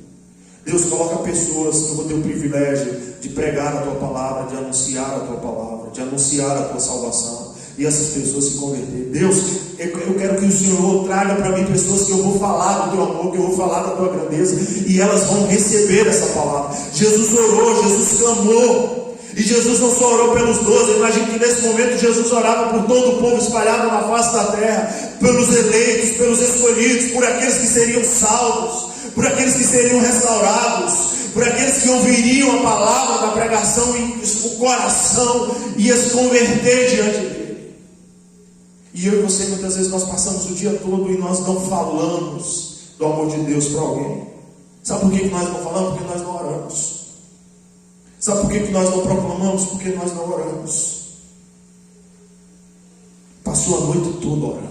Speaker 2: Deus, coloca pessoas que eu vou ter o privilégio de pregar a tua palavra, de anunciar a tua palavra, de anunciar a tua salvação, e essas pessoas se converterem. Deus, eu quero que o Senhor traga para mim pessoas que eu vou falar do teu amor, que eu vou falar da tua grandeza, e elas vão receber essa palavra. Jesus orou, Jesus clamou, E Jesus não só orou pelos 12, imagine que nesse momento Jesus orava por todo o povo espalhado na face da terra, pelos eleitos, pelos escolhidos, por aqueles que seriam salvos, por aqueles que seriam restaurados, por aqueles que ouviriam a palavra da pregação e o coração ia se converter diante dele. E eu e você, muitas vezes, nós passamos o dia todo e nós não falamos do amor de Deus para alguém. Sabe por que nós não falamos? Porque nós não oramos. Sabe por que nós não proclamamos? Porque nós não oramos. Passou a noite toda orando.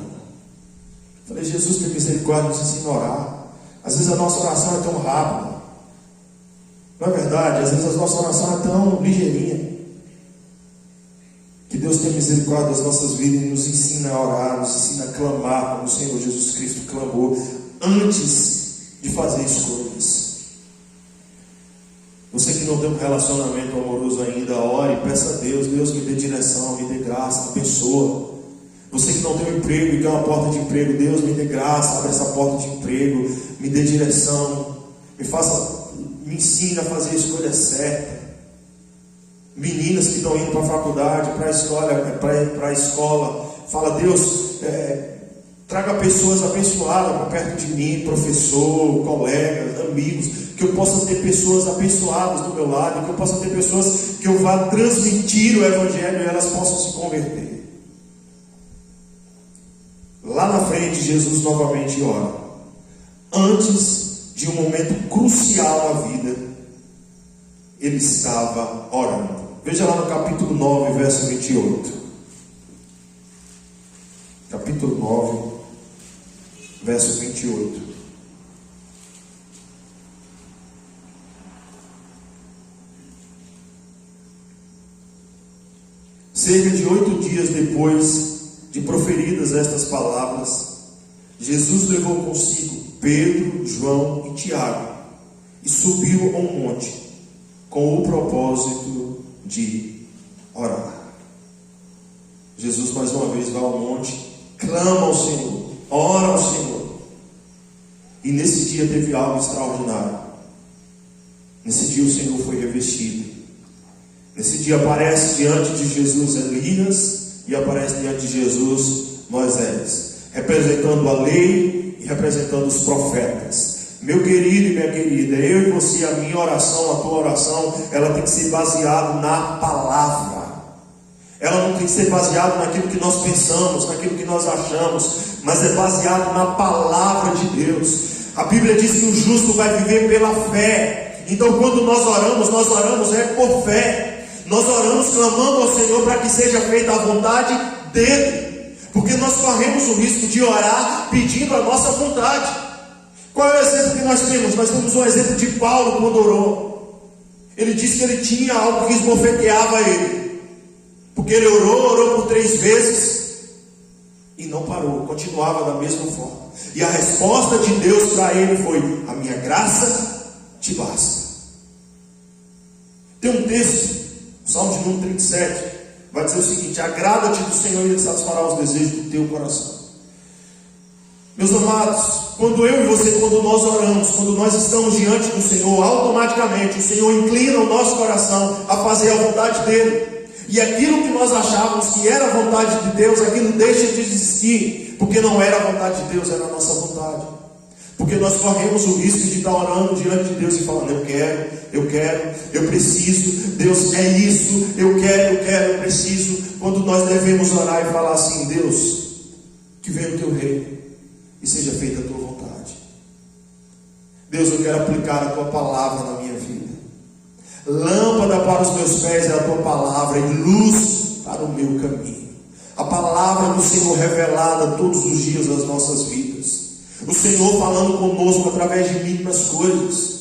Speaker 2: Falei, Jesus, tem misericórdia, nos ensina a orar. Às vezes a nossa oração é tão rápida. Não é verdade? Às vezes a nossa oração é tão ligeirinha. Que Deus tenha misericórdia das nossas vidas e nos ensina a orar, nos ensina a clamar, como o Senhor Jesus Cristo clamou, antes de fazer escolhas. Você que não tem um relacionamento amoroso ainda, ore, peça a Deus, Deus me dê direção, me dê graça, abençoa. Você que não tem um emprego e quer uma porta de emprego, Deus me dê graça, abre essa porta de emprego, me dê direção, me ensine a fazer a escolha certa. Meninas que estão indo para a faculdade, para a escola, fala, Deus, traga pessoas abençoadas para perto de mim, professor, colegas, amigos, que eu possa ter pessoas abençoadas do meu lado, que eu possa ter pessoas que eu vá transmitir o Evangelho e elas possam se converter. Lá na frente, Jesus novamente ora. Antes de um momento crucial na vida, ele estava orando. Veja lá no capítulo 9, verso 28. Capítulo 9, verso 28. Cerca de 8 dias depois de proferidas estas palavras, Jesus levou consigo Pedro, João e Tiago e subiu a um monte com o propósito de orar. Jesus mais uma vez vai ao monte, clama ao Senhor, ora ao Senhor. E nesse dia teve algo extraordinário. Nesse dia o Senhor foi revestido. Nesse dia aparece diante de Jesus Elias e aparece diante de Jesus Moisés, representando a lei e representando os profetas. Meu querido e minha querida, eu e você, a minha oração, a tua oração, ela tem que ser baseada na palavra. Ela não tem que ser baseada naquilo que nós pensamos, naquilo que nós achamos, mas é baseado na palavra de Deus. A Bíblia diz que o justo vai viver pela fé. Então quando nós oramos por fé. Nós oramos clamando ao Senhor para que seja feita a vontade dele, porque nós corremos o risco de orar pedindo a nossa vontade. Qual é o exemplo que nós temos? Nós temos um exemplo de Paulo quando orou. Ele disse que ele tinha algo que esbofeteava ele, porque ele orou por 3 vezes e não parou, continuava da mesma forma. E a resposta de Deus para ele foi: a minha graça te basta. Tem um texto, Salmo de número 37, vai dizer o seguinte: agrada-te do Senhor e Ele satisfará os desejos do teu coração. Meus amados, quando eu e você, quando nós oramos, quando nós estamos diante do Senhor, automaticamente o Senhor inclina o nosso coração a fazer a vontade dEle. E aquilo que nós achávamos que era a vontade de Deus, aquilo deixa de existir, porque não era a vontade de Deus, era a nossa vontade. Porque nós corremos o risco de estar orando diante de Deus e falando: eu quero, eu preciso, Deus é isso, eu quero, eu preciso. Quando nós devemos orar e falar assim: Deus, que venha o teu reino e seja feita a tua vontade. Deus, eu quero aplicar a tua palavra na minha vida. Lâmpada para os meus pés é a tua palavra e luz para o meu caminho. A palavra do Senhor revelada todos os dias nas nossas vidas. O Senhor falando conosco através de mínimas coisas.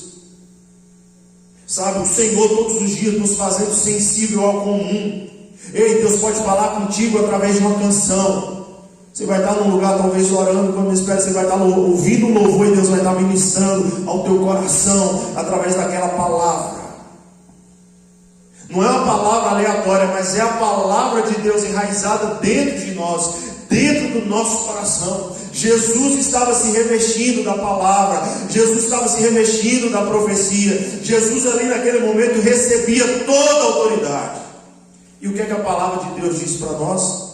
Speaker 2: Sabe, o Senhor todos os dias nos fazendo sensível ao comum. Ei, Deus pode falar contigo através de uma canção. Você vai estar num lugar talvez orando, quando espera, você vai estar ouvindo um louvor e Deus vai estar ministrando ao teu coração através daquela palavra. Não é uma palavra aleatória, mas é a palavra de Deus enraizada dentro de nós, dentro do nosso coração. Jesus estava se revestindo da palavra, Jesus estava se revestindo da profecia. Jesus ali naquele momento recebia toda a autoridade. E o que é que a palavra de Deus diz para nós?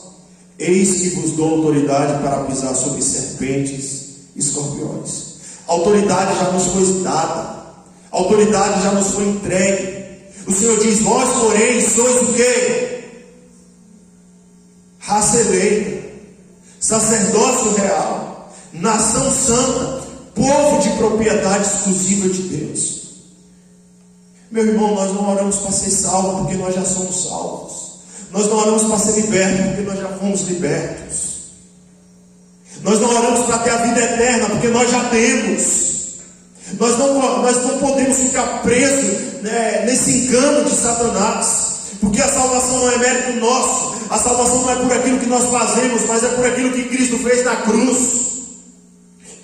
Speaker 2: Eis que vos dou autoridade para pisar sobre serpentes e escorpiões. A autoridade já nos foi dada, a autoridade já nos foi entregue. O Senhor diz: vós porém sois o quê? Raça eleita, sacerdócio real, nação santa, povo de propriedade exclusiva de Deus. Meu irmão, nós não oramos para ser salvos porque nós já somos salvos. Nós não oramos para ser libertos porque nós já fomos libertos. Nós não oramos para ter a vida eterna porque nós já temos. Nós não podemos ficar presos, né, nesse engano de Satanás, porque a salvação não é mérito nosso. A salvação não é por aquilo que nós fazemos, mas é por aquilo que Cristo fez na cruz.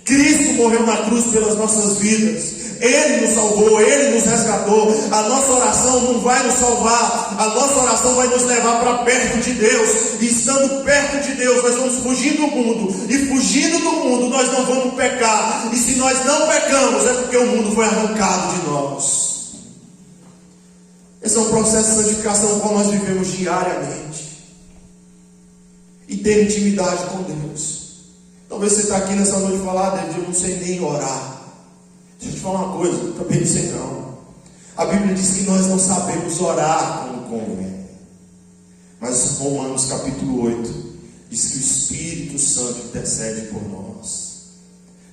Speaker 2: Cristo morreu na cruz pelas nossas vidas. Ele nos salvou, Ele nos resgatou. A nossa oração não vai nos salvar, a nossa oração vai nos levar para perto de Deus. E estando perto de Deus, nós vamos fugir do mundo. E fugindo do mundo, nós não vamos pecar. E se nós não pecamos, é porque o mundo foi arrancado de nós. Esse é um processo de santificação no qual nós vivemos diariamente. E ter intimidade com Deus. Talvez você está aqui nessa noite e falar: Deus, eu não sei nem orar. Deixa eu te falar uma coisa, eu também não sei não. A Bíblia diz que nós não sabemos orar como convém. Mas Romanos capítulo 8 diz que o Espírito Santo intercede por nós.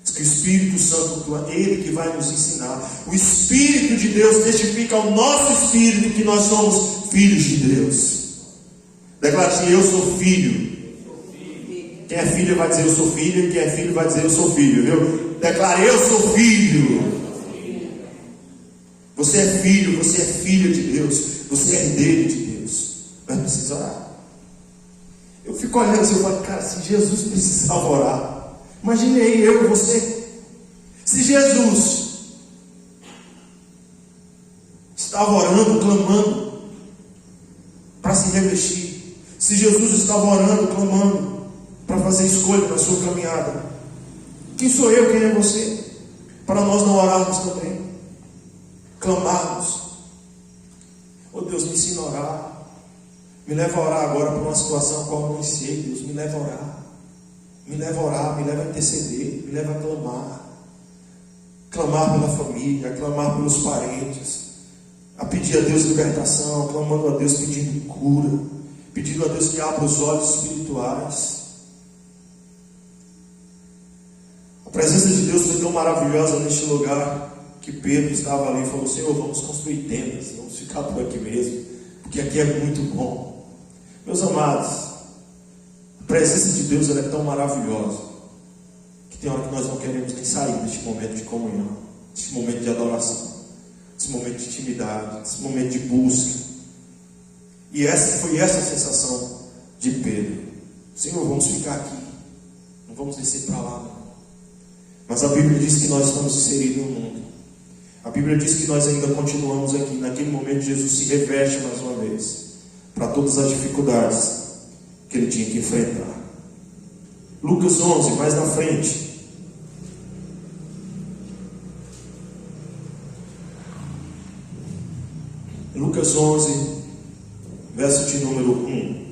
Speaker 2: Diz que o Espírito Santo, Ele que vai nos ensinar. O Espírito de Deus testifica ao nosso espírito que nós somos filhos de Deus. Declara assim: eu sou filho. Quem é filho vai dizer eu sou filho, e quem é filho vai dizer eu sou filho, viu? Declara: eu sou filho. Você é filho, você é filha de Deus, você é herdeiro de Deus. Mas precisa orar. Eu fico olhando assim, eu falo: cara, se Jesus precisava orar, imaginei eu e você. Se Jesus estava orando, clamando para se revestir, se Jesus estava orando, clamando para fazer escolha na sua caminhada, quem sou eu, quem é você, para nós não orarmos também, clamarmos? Oh Deus, me ensina a orar, me leva a orar agora por uma situação qual eu não sei. Deus, me leva a orar, me leva a orar, me leva a interceder, me leva a clamar pela família, a clamar pelos parentes, a pedir a Deus libertação, clamando a Deus pedindo cura, pedindo a Deus que abra os olhos espirituais. A presença de Deus foi tão maravilhosa neste lugar que Pedro estava ali e falou: Senhor, vamos construir tendas, vamos ficar por aqui mesmo, porque aqui é muito bom. Meus amados, a presença de Deus ela é tão maravilhosa que tem hora que nós não queremos nem sair deste momento de comunhão, deste momento de adoração, desse momento de intimidade, desse momento de busca. E foi essa a sensação de Pedro: Senhor, vamos ficar aqui, não vamos descer para lá não. Mas a Bíblia diz que nós estamos inseridos no mundo. A Bíblia diz que nós ainda continuamos aqui. Naquele momento Jesus se reveste mais uma vez para todas as dificuldades que ele tinha que enfrentar. Lucas 11, mais na frente. Lucas 11, verso de número 1.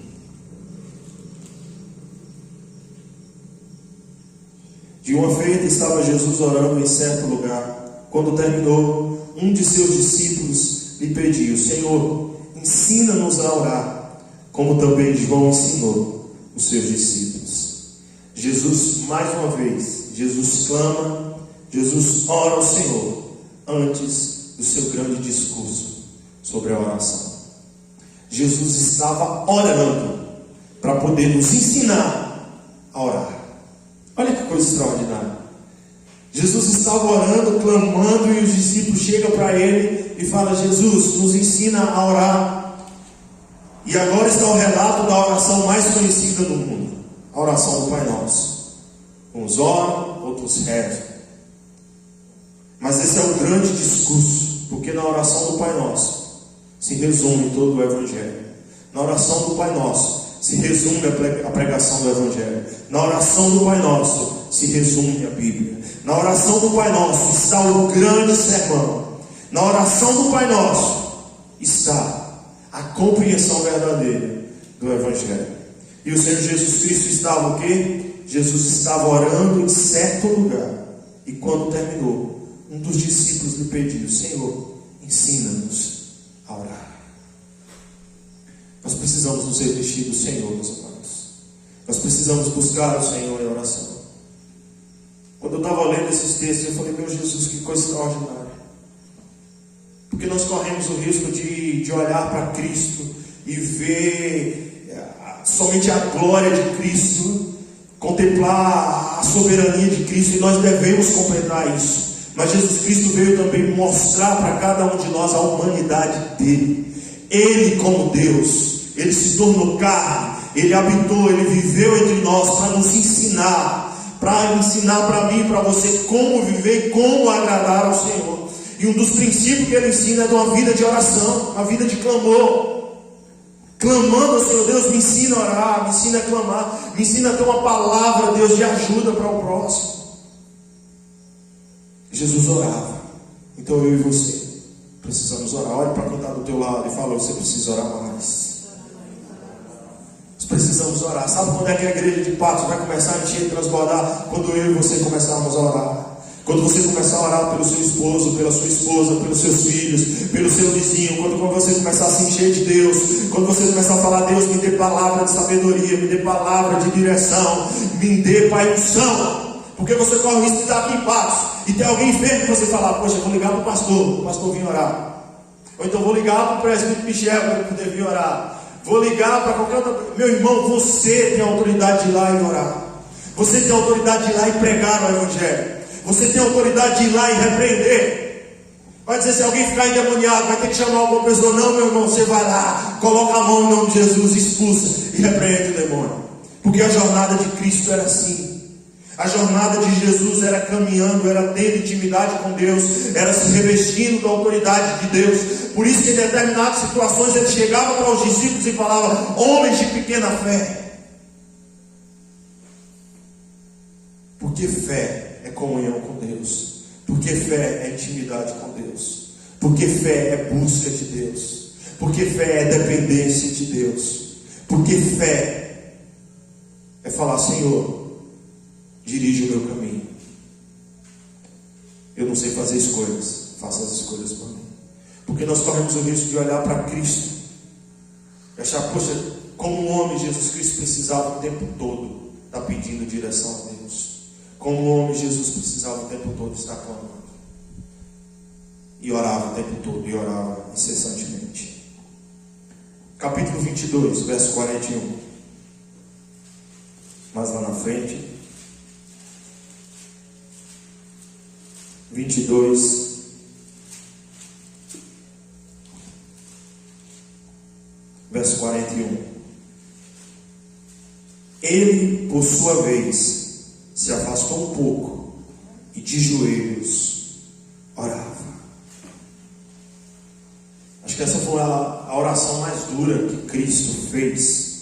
Speaker 2: De uma feita estava Jesus orando em certo lugar. Quando terminou, um de seus discípulos lhe pediu: Senhor, ensina-nos a orar, como também João ensinou os seus discípulos. Jesus, mais uma vez, Jesus clama, Jesus ora ao Senhor antes do seu grande discurso sobre a oração. Jesus estava orando para poder nos ensinar a orar. Olha que coisa extraordinária. Jesus estava orando, clamando, e os discípulos chegam para ele e falam: Jesus, nos ensina a orar. E agora está o relato da oração mais conhecida do mundo, a oração do Pai Nosso. Uns oram, outros rezam. Mas esse é o grande discurso, porque na oração do Pai Nosso se resume todo o Evangelho. Na oração do Pai Nosso se resume a pregação do Evangelho. Na oração do Pai Nosso se resume a Bíblia. Na oração do Pai Nosso está o grande sermão. Na oração do Pai Nosso está a compreensão verdadeira do Evangelho. E o Senhor Jesus Cristo estava o quê? Jesus estava orando em certo lugar. E quando terminou, um dos discípulos lhe pediu: Senhor, ensina-nos a orar. Nós precisamos nos revestir do Senhor, meus amados. Nós precisamos buscar o Senhor em oração. Quando eu estava lendo esses textos, eu falei: meu Jesus, que coisa extraordinária. Porque nós corremos o risco de olhar para Cristo e ver somente a glória de Cristo, contemplar a soberania de Cristo, e nós devemos completar isso. Mas Jesus Cristo veio também mostrar para cada um de nós a humanidade dele. Ele, como Deus, ele se tornou carne, ele habitou, ele viveu entre nós para nos ensinar, para mim e para você como viver e como agradar ao Senhor. E um dos princípios que ele ensina é de uma vida de oração, uma vida de clamor. Clamando ao Senhor: Deus, me ensina a orar, me ensina a clamar, me ensina a ter uma palavra, Deus, de ajuda para o próximo. Jesus orava. Então eu e você precisamos orar. Olhe para quem está do teu lado e fala: você precisa orar mais. Nós precisamos orar. Sabe quando é que a igreja de Patos vai começar a encher e transbordar? Quando eu e você começarmos a orar. Quando você começar a orar pelo seu esposo, pela sua esposa, pelos seus filhos, pelo seu vizinho. Quando você começar a se encher de Deus. Quando você começar a falar: Deus, me dê palavra de sabedoria, me dê palavra de direção, me dê, Pai, unção. Porque você corre o risco de estar aqui em Patos e ter alguém enfermo e você falar: poxa, vou ligar para o pastor vir orar. Ou então vou ligar para o presbítero Michel para ele poder vir orar. Vou ligar para qualquer outro. Meu irmão, você tem autoridade de ir lá e orar. Você tem autoridade de ir lá e pregar o Evangelho. Você tem autoridade de ir lá e repreender. Vai dizer: se alguém ficar endemoniado, vai ter que chamar alguma pessoa. Não, meu irmão, você vai lá, coloca a mão em nome de Jesus, expulsa e repreende o demônio. Porque a jornada de Cristo era assim. A jornada de Jesus era caminhando, era tendo intimidade com Deus, era se revestindo da autoridade de Deus. Por isso que em determinadas situações ele chegava para os discípulos e falava: homens de pequena fé. Porque fé é comunhão com Deus. Porque fé é intimidade com Deus. Porque fé é busca de Deus. Porque fé é dependência de Deus. Porque fé é falar: Senhor, dirige o meu caminho. Eu não sei fazer escolhas, faça as escolhas por mim. Porque nós corremos o risco de olhar para Cristo e achar: poxa, como um homem, Jesus Cristo precisava o tempo todo estar pedindo direção a Deus. Como um homem, Jesus precisava o tempo todo estar clamando. E orava o tempo todo, e orava incessantemente. Capítulo 22, verso 41. Mais lá na frente. 22, verso 41. Ele, por sua vez, se afastou um pouco e de joelhos orava. Acho que essa foi a oração mais dura que Cristo fez.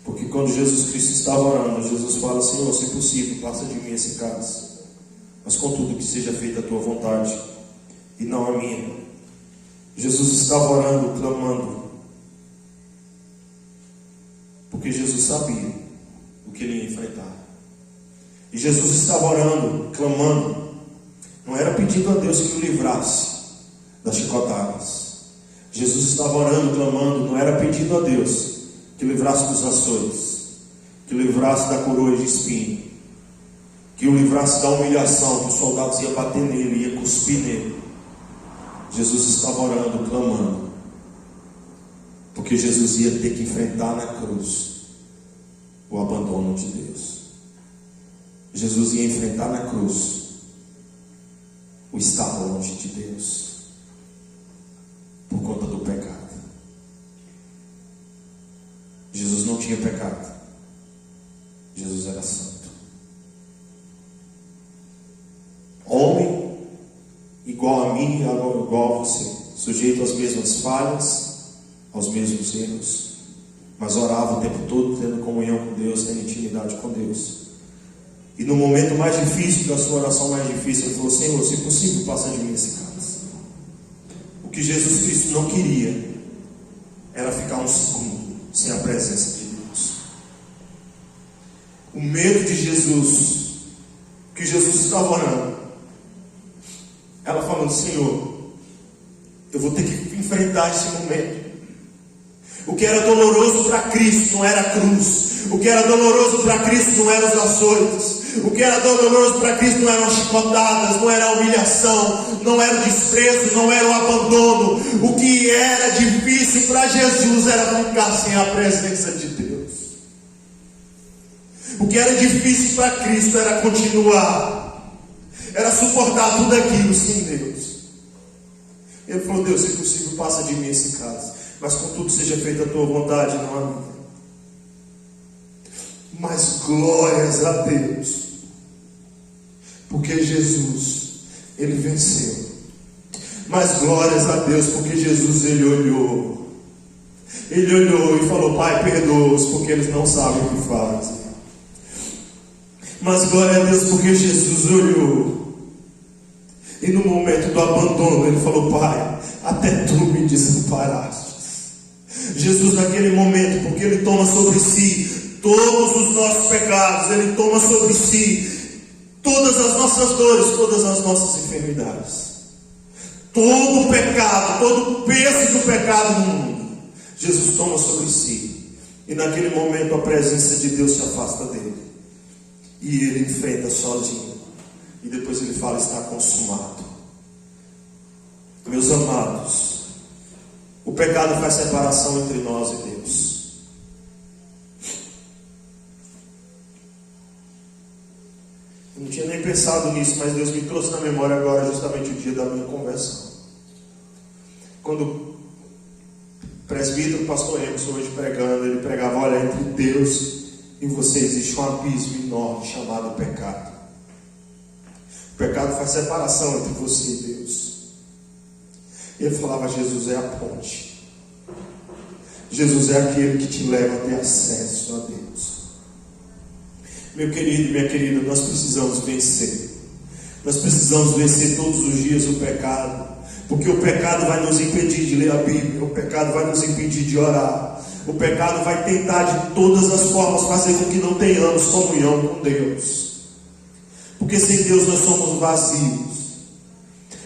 Speaker 2: Porque quando Jesus Cristo estava orando, Jesus fala: Senhor, se possível, passa de mim esse cálice. Mas contudo que seja feita a tua vontade e não a minha. Jesus estava orando, clamando, porque Jesus sabia o que ele ia enfrentar. E Jesus estava orando, clamando. Não era pedindo a Deus que o livrasse das chicotadas. Jesus estava orando, clamando. Não era pedindo a Deus que o livrasse dos açoites, que o livrasse da coroa de espinho, que o livrasse da humilhação, que os soldados iam bater nele, iam cuspir nele. Jesus estava orando, clamando, porque Jesus ia ter que enfrentar na cruz o abandono de Deus. Jesus ia enfrentar na cruz o estar longe de Deus, por conta do pecado. Jesus não tinha pecado. Jesus era santo. Homem, igual a mim, igual a você, sujeito às mesmas falhas, aos mesmos erros, mas orava o tempo todo, tendo comunhão com Deus, tendo intimidade com Deus. E no momento mais difícil, da sua oração mais difícil, ele falou: Senhor, se possível, passa de mim esse cálice. O que Jesus Cristo não queria era ficar um segundo sem a presença de Deus. O medo de Jesus, que Jesus estava orando, ela falando: Senhor, eu vou ter que enfrentar esse momento. O que era doloroso para Cristo não era a cruz. O que era doloroso para Cristo não eram os açoites. O que era doloroso para Cristo não eram as chicotadas, não era a humilhação, não era o desprezo, não era o abandono. O que era difícil para Jesus era ficar sem a presença de Deus. O que era difícil para Cristo era continuar, era suportar tudo aquilo sem Deus. Ele falou: Deus, se possível, passa de mim esse cálice, mas contudo seja feita a tua vontade, não a minha. Mas glórias a Deus, porque Jesus, ele venceu. Mas glórias a Deus, porque Jesus, ele olhou e falou: Pai, perdoa-os, porque eles não sabem o que fazem. Mas glória a Deus, porque Jesus olhou, e no momento do abandono ele falou: Pai, até tu me desamparaste. Jesus, naquele momento, porque ele toma sobre si todos os nossos pecados, ele toma sobre si todas as nossas dores, todas as nossas enfermidades, todo o pecado, todo o peso do pecado no mundo, Jesus toma sobre si. E naquele momento a presença de Deus se afasta dele, e ele enfrenta sozinho, e depois ele fala: está consumado. Meus amados, o pecado faz separação entre nós e Deus. Eu não tinha nem pensado nisso, mas Deus me trouxe na memória agora justamente o dia da minha conversão. Quando o presbítero, o pastor Emerson, hoje pregando, ele pregava: olha, entre Deus e você existe um abismo enorme chamado pecado. O pecado faz separação entre você e Deus. E ele falava: Jesus é a ponte. Jesus é aquele que te leva a ter acesso a Deus. Meu querido e minha querida, nós precisamos vencer. Nós precisamos vencer todos os dias o pecado, porque o pecado vai nos impedir de ler a Bíblia, o pecado vai nos impedir de orar, o pecado vai tentar de todas as formas fazer com que não tenhamos comunhão com Deus. Porque sem Deus nós somos vazios.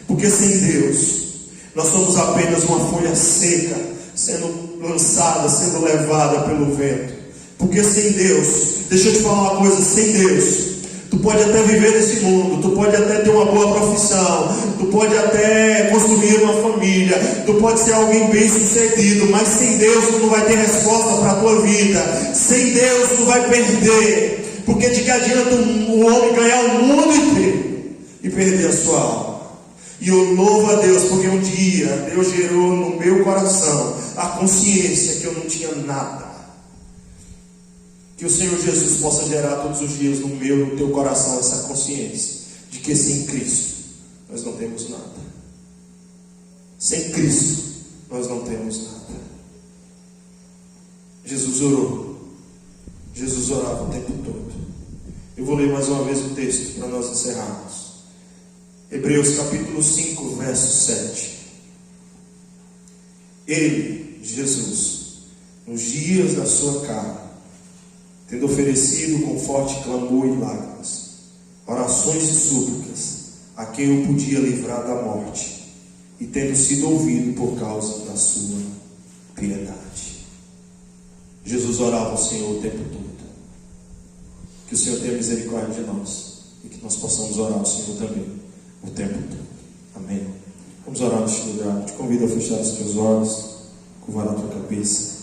Speaker 2: Porque sem Deus nós somos apenas uma folha seca, sendo lançada, sendo levada pelo vento. Porque sem Deus, deixa eu te falar uma coisa: sem Deus, tu pode até viver nesse mundo, tu pode até ter uma boa profissão, tu pode até construir uma família, tu pode ser alguém bem sucedido, mas sem Deus tu não vai ter resposta para a tua vida. Sem Deus tu vai perder, porque de que adianta o homem ganhar o mundo inteiro e perder a sua alma? E eu louvo a Deus, porque um dia Deus gerou no meu coração a consciência que eu não tinha nada. Que o Senhor Jesus possa gerar todos os dias no meu e no teu coração essa consciência de que sem Cristo nós não temos nada. Sem Cristo nós não temos nada. Jesus orou. Jesus orava o tempo todo. Eu vou ler mais uma vez o texto para nós encerrarmos. Hebreus capítulo 5, verso 7. Ele, Jesus, nos dias da sua carne, tendo oferecido com forte clamor e lágrimas, orações e súplicas, a quem o podia livrar da morte, e tendo sido ouvido por causa da sua piedade. Jesus orava ao Senhor o tempo todo. Que o Senhor tenha misericórdia de nós, e que nós possamos orar ao Senhor também o tempo todo. Amém. Vamos orar neste lugar. Te convido a fechar os teus olhos, curvar a tua cabeça.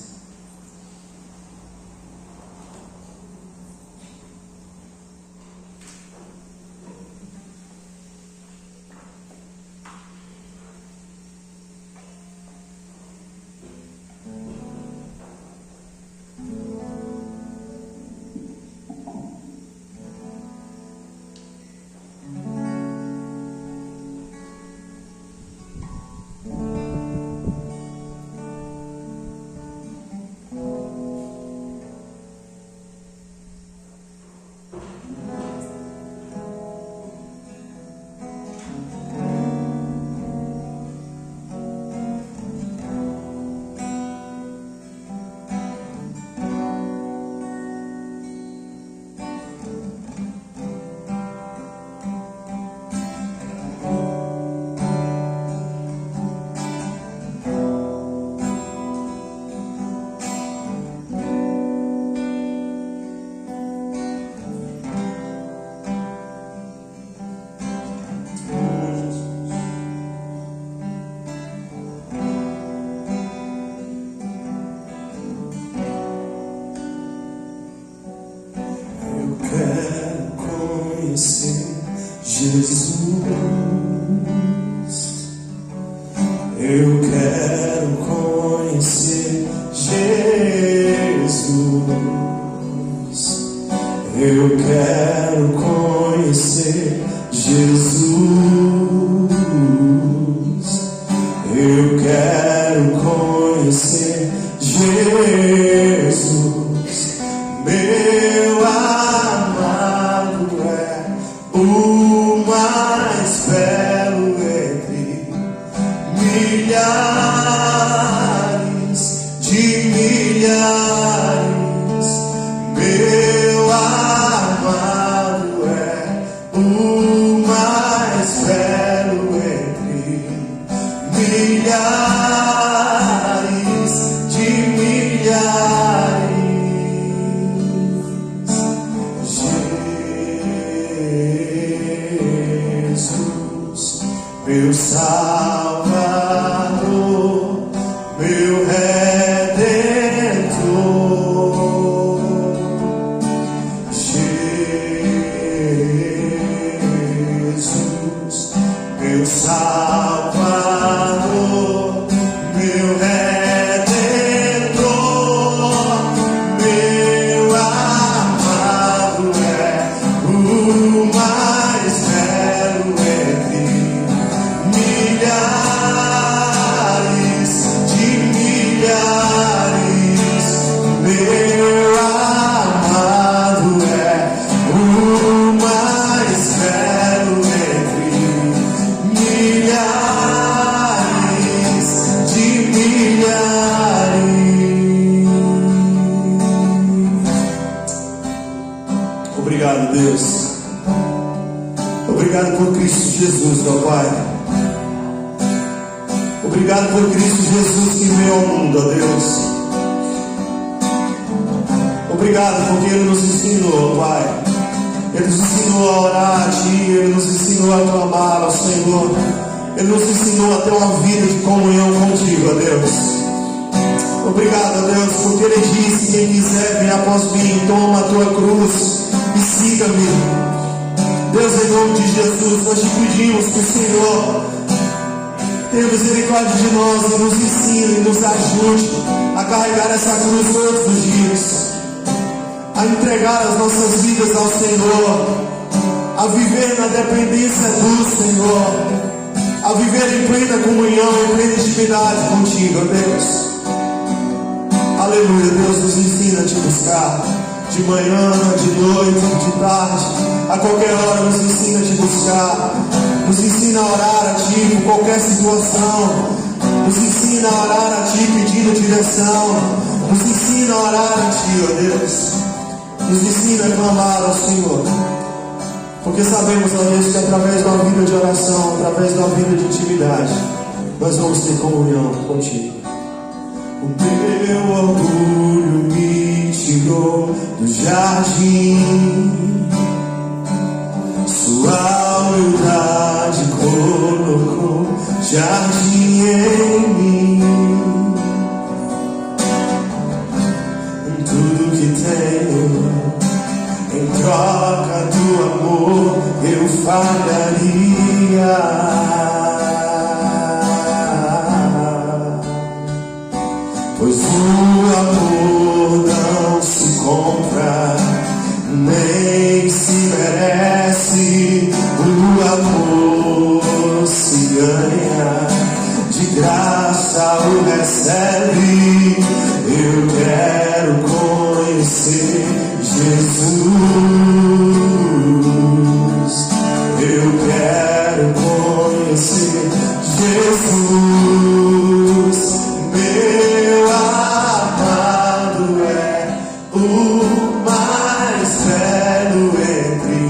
Speaker 3: conhecer Jesus. Meu amado é o mais belo entre milhares de milhares. Meu amado é o mais belo entre milhares de milhares. Jesus, meu Salvador, meu Redentor. Jesus, meu Salvador, meu Redentor. Meu amado é o mais belo entre milhares de milhares. Meu amado é o mais belo entre milhares de milhares. Obrigado, Deus. Obrigado por Cristo Jesus, meu Pai. Obrigado por Cristo Jesus que veio ao mundo, ó Deus. Obrigado porque Ele nos ensinou, Pai. Ele nos ensinou a orar a Ti, Ele nos ensinou a clamar ao Senhor. Ele nos ensinou a ter uma vida de comunhão contigo, ó Deus. Obrigado, ó Deus, porque Ele disse: quem quiser vir após mim, toma a tua cruz e siga-me. Deus, em nome de Jesus, nós te pedimos que o Senhor tenha misericórdia de nós e nos ensine e nos ajude a carregar essa cruz todos os dias, a entregar as nossas vidas ao Senhor, a viver na dependência do Senhor, a viver em plena comunhão, em plena intimidade contigo, ó Deus. Aleluia, Deus, nos ensina a te buscar de manhã, de noite, de tarde, a qualquer hora nos ensina a te buscar, nos ensina a orar a Ti por qualquer situação, nos ensina a orar a Ti pedindo direção, nos ensina a orar a Ti, ó Deus, nos ensina a clamar ao Senhor, porque sabemos, ó Deus, que através de uma vida de oração, através de uma vida de intimidade, nós vamos ter comunhão contigo. O meu orgulho me tirou do jardim, sua humildade colocou jardim em mim. Tudo que tenho em troca do amor eu falharia. Pois o amor não se compra, nem se merece. O amor se ganha, de graça o recebe. Eu quero conhecer Jesus. Eu quero conhecer Jesus. Meu amado é o mais belo entre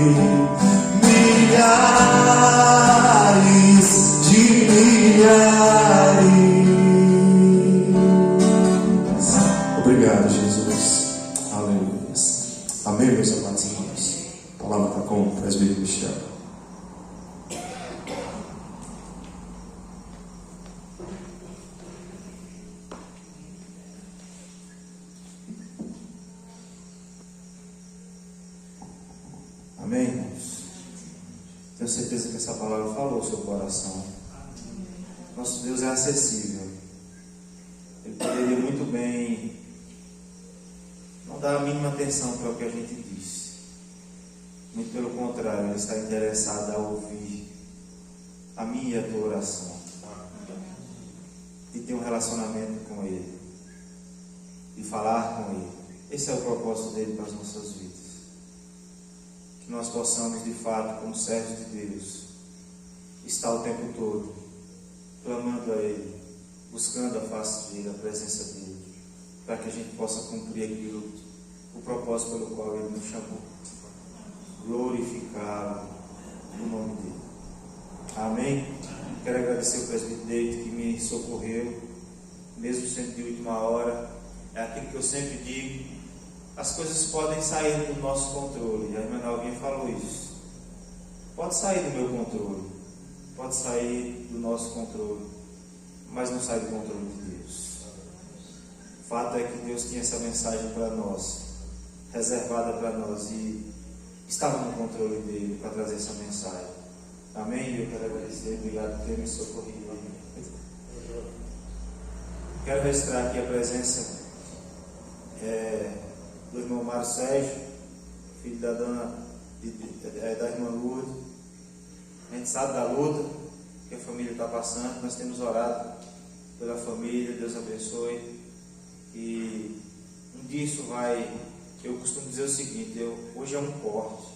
Speaker 3: milhares de milhares. Obrigado, Jesus. Aleluia. Amém, meus amados irmãos. A palavra está com o presbítero Michel. Amém, irmãos? Tenho certeza que essa palavra falou ao seu coração. Nosso Deus é acessível. Ele poderia muito bem não dar a mínima atenção para o que a gente diz. Muito pelo contrário, Ele está interessado a ouvir a minha e a tua oração e ter um relacionamento com Ele.
Speaker 4: falar com Ele. Esse é o propósito dele para as nossas vidas. Que nós possamos, de fato, como servos de Deus, estar o tempo todo clamando a Ele, buscando a face dele, a presença dele, para que a gente possa cumprir aquilo, o propósito pelo qual Ele nos chamou. Glorificá-lo no nome dele. Amém? Quero agradecer o presbítero David que me socorreu, mesmo sendo de última hora. É aquilo que eu sempre digo: as coisas podem sair do nosso controle. A irmã alguém falou isso. Pode sair do meu controle, pode sair do nosso controle, mas não sai do controle de Deus. O fato é que Deus tinha essa mensagem para nós, reservada para nós, e estava no controle dele para trazer essa mensagem. Amém? Eu quero agradecer, obrigado por ter me socorrido. Quero registrar aqui a presença do irmão Mário Sérgio, filho da da irmã Lourdes. A gente sabe da luta que a família está passando. Nós temos orado pela família. Deus abençoe. E um dia isso vai. Eu costumo dizer o seguinte: hoje é um corte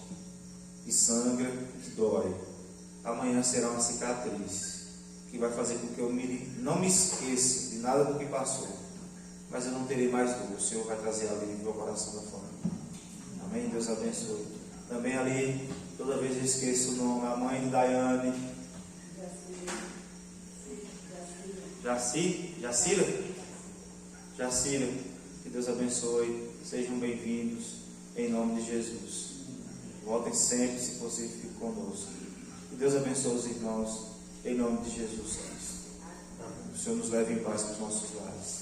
Speaker 4: que sangra, que dói. Amanhã será uma cicatriz que vai fazer com que eu não me esqueça de nada do que passou, mas eu não terei mais dor. O Senhor vai trazer alívio ao coração da família. Amém? Deus abençoe. Também ali, toda vez eu esqueço o nome, a mãe de Daiane. Jacira. Que Deus abençoe. Sejam bem-vindos em nome de Jesus. Voltem sempre, se possível, fiquem conosco. Que Deus abençoe os irmãos em nome de Jesus Cristo. O Senhor nos leve em paz para os nossos lares.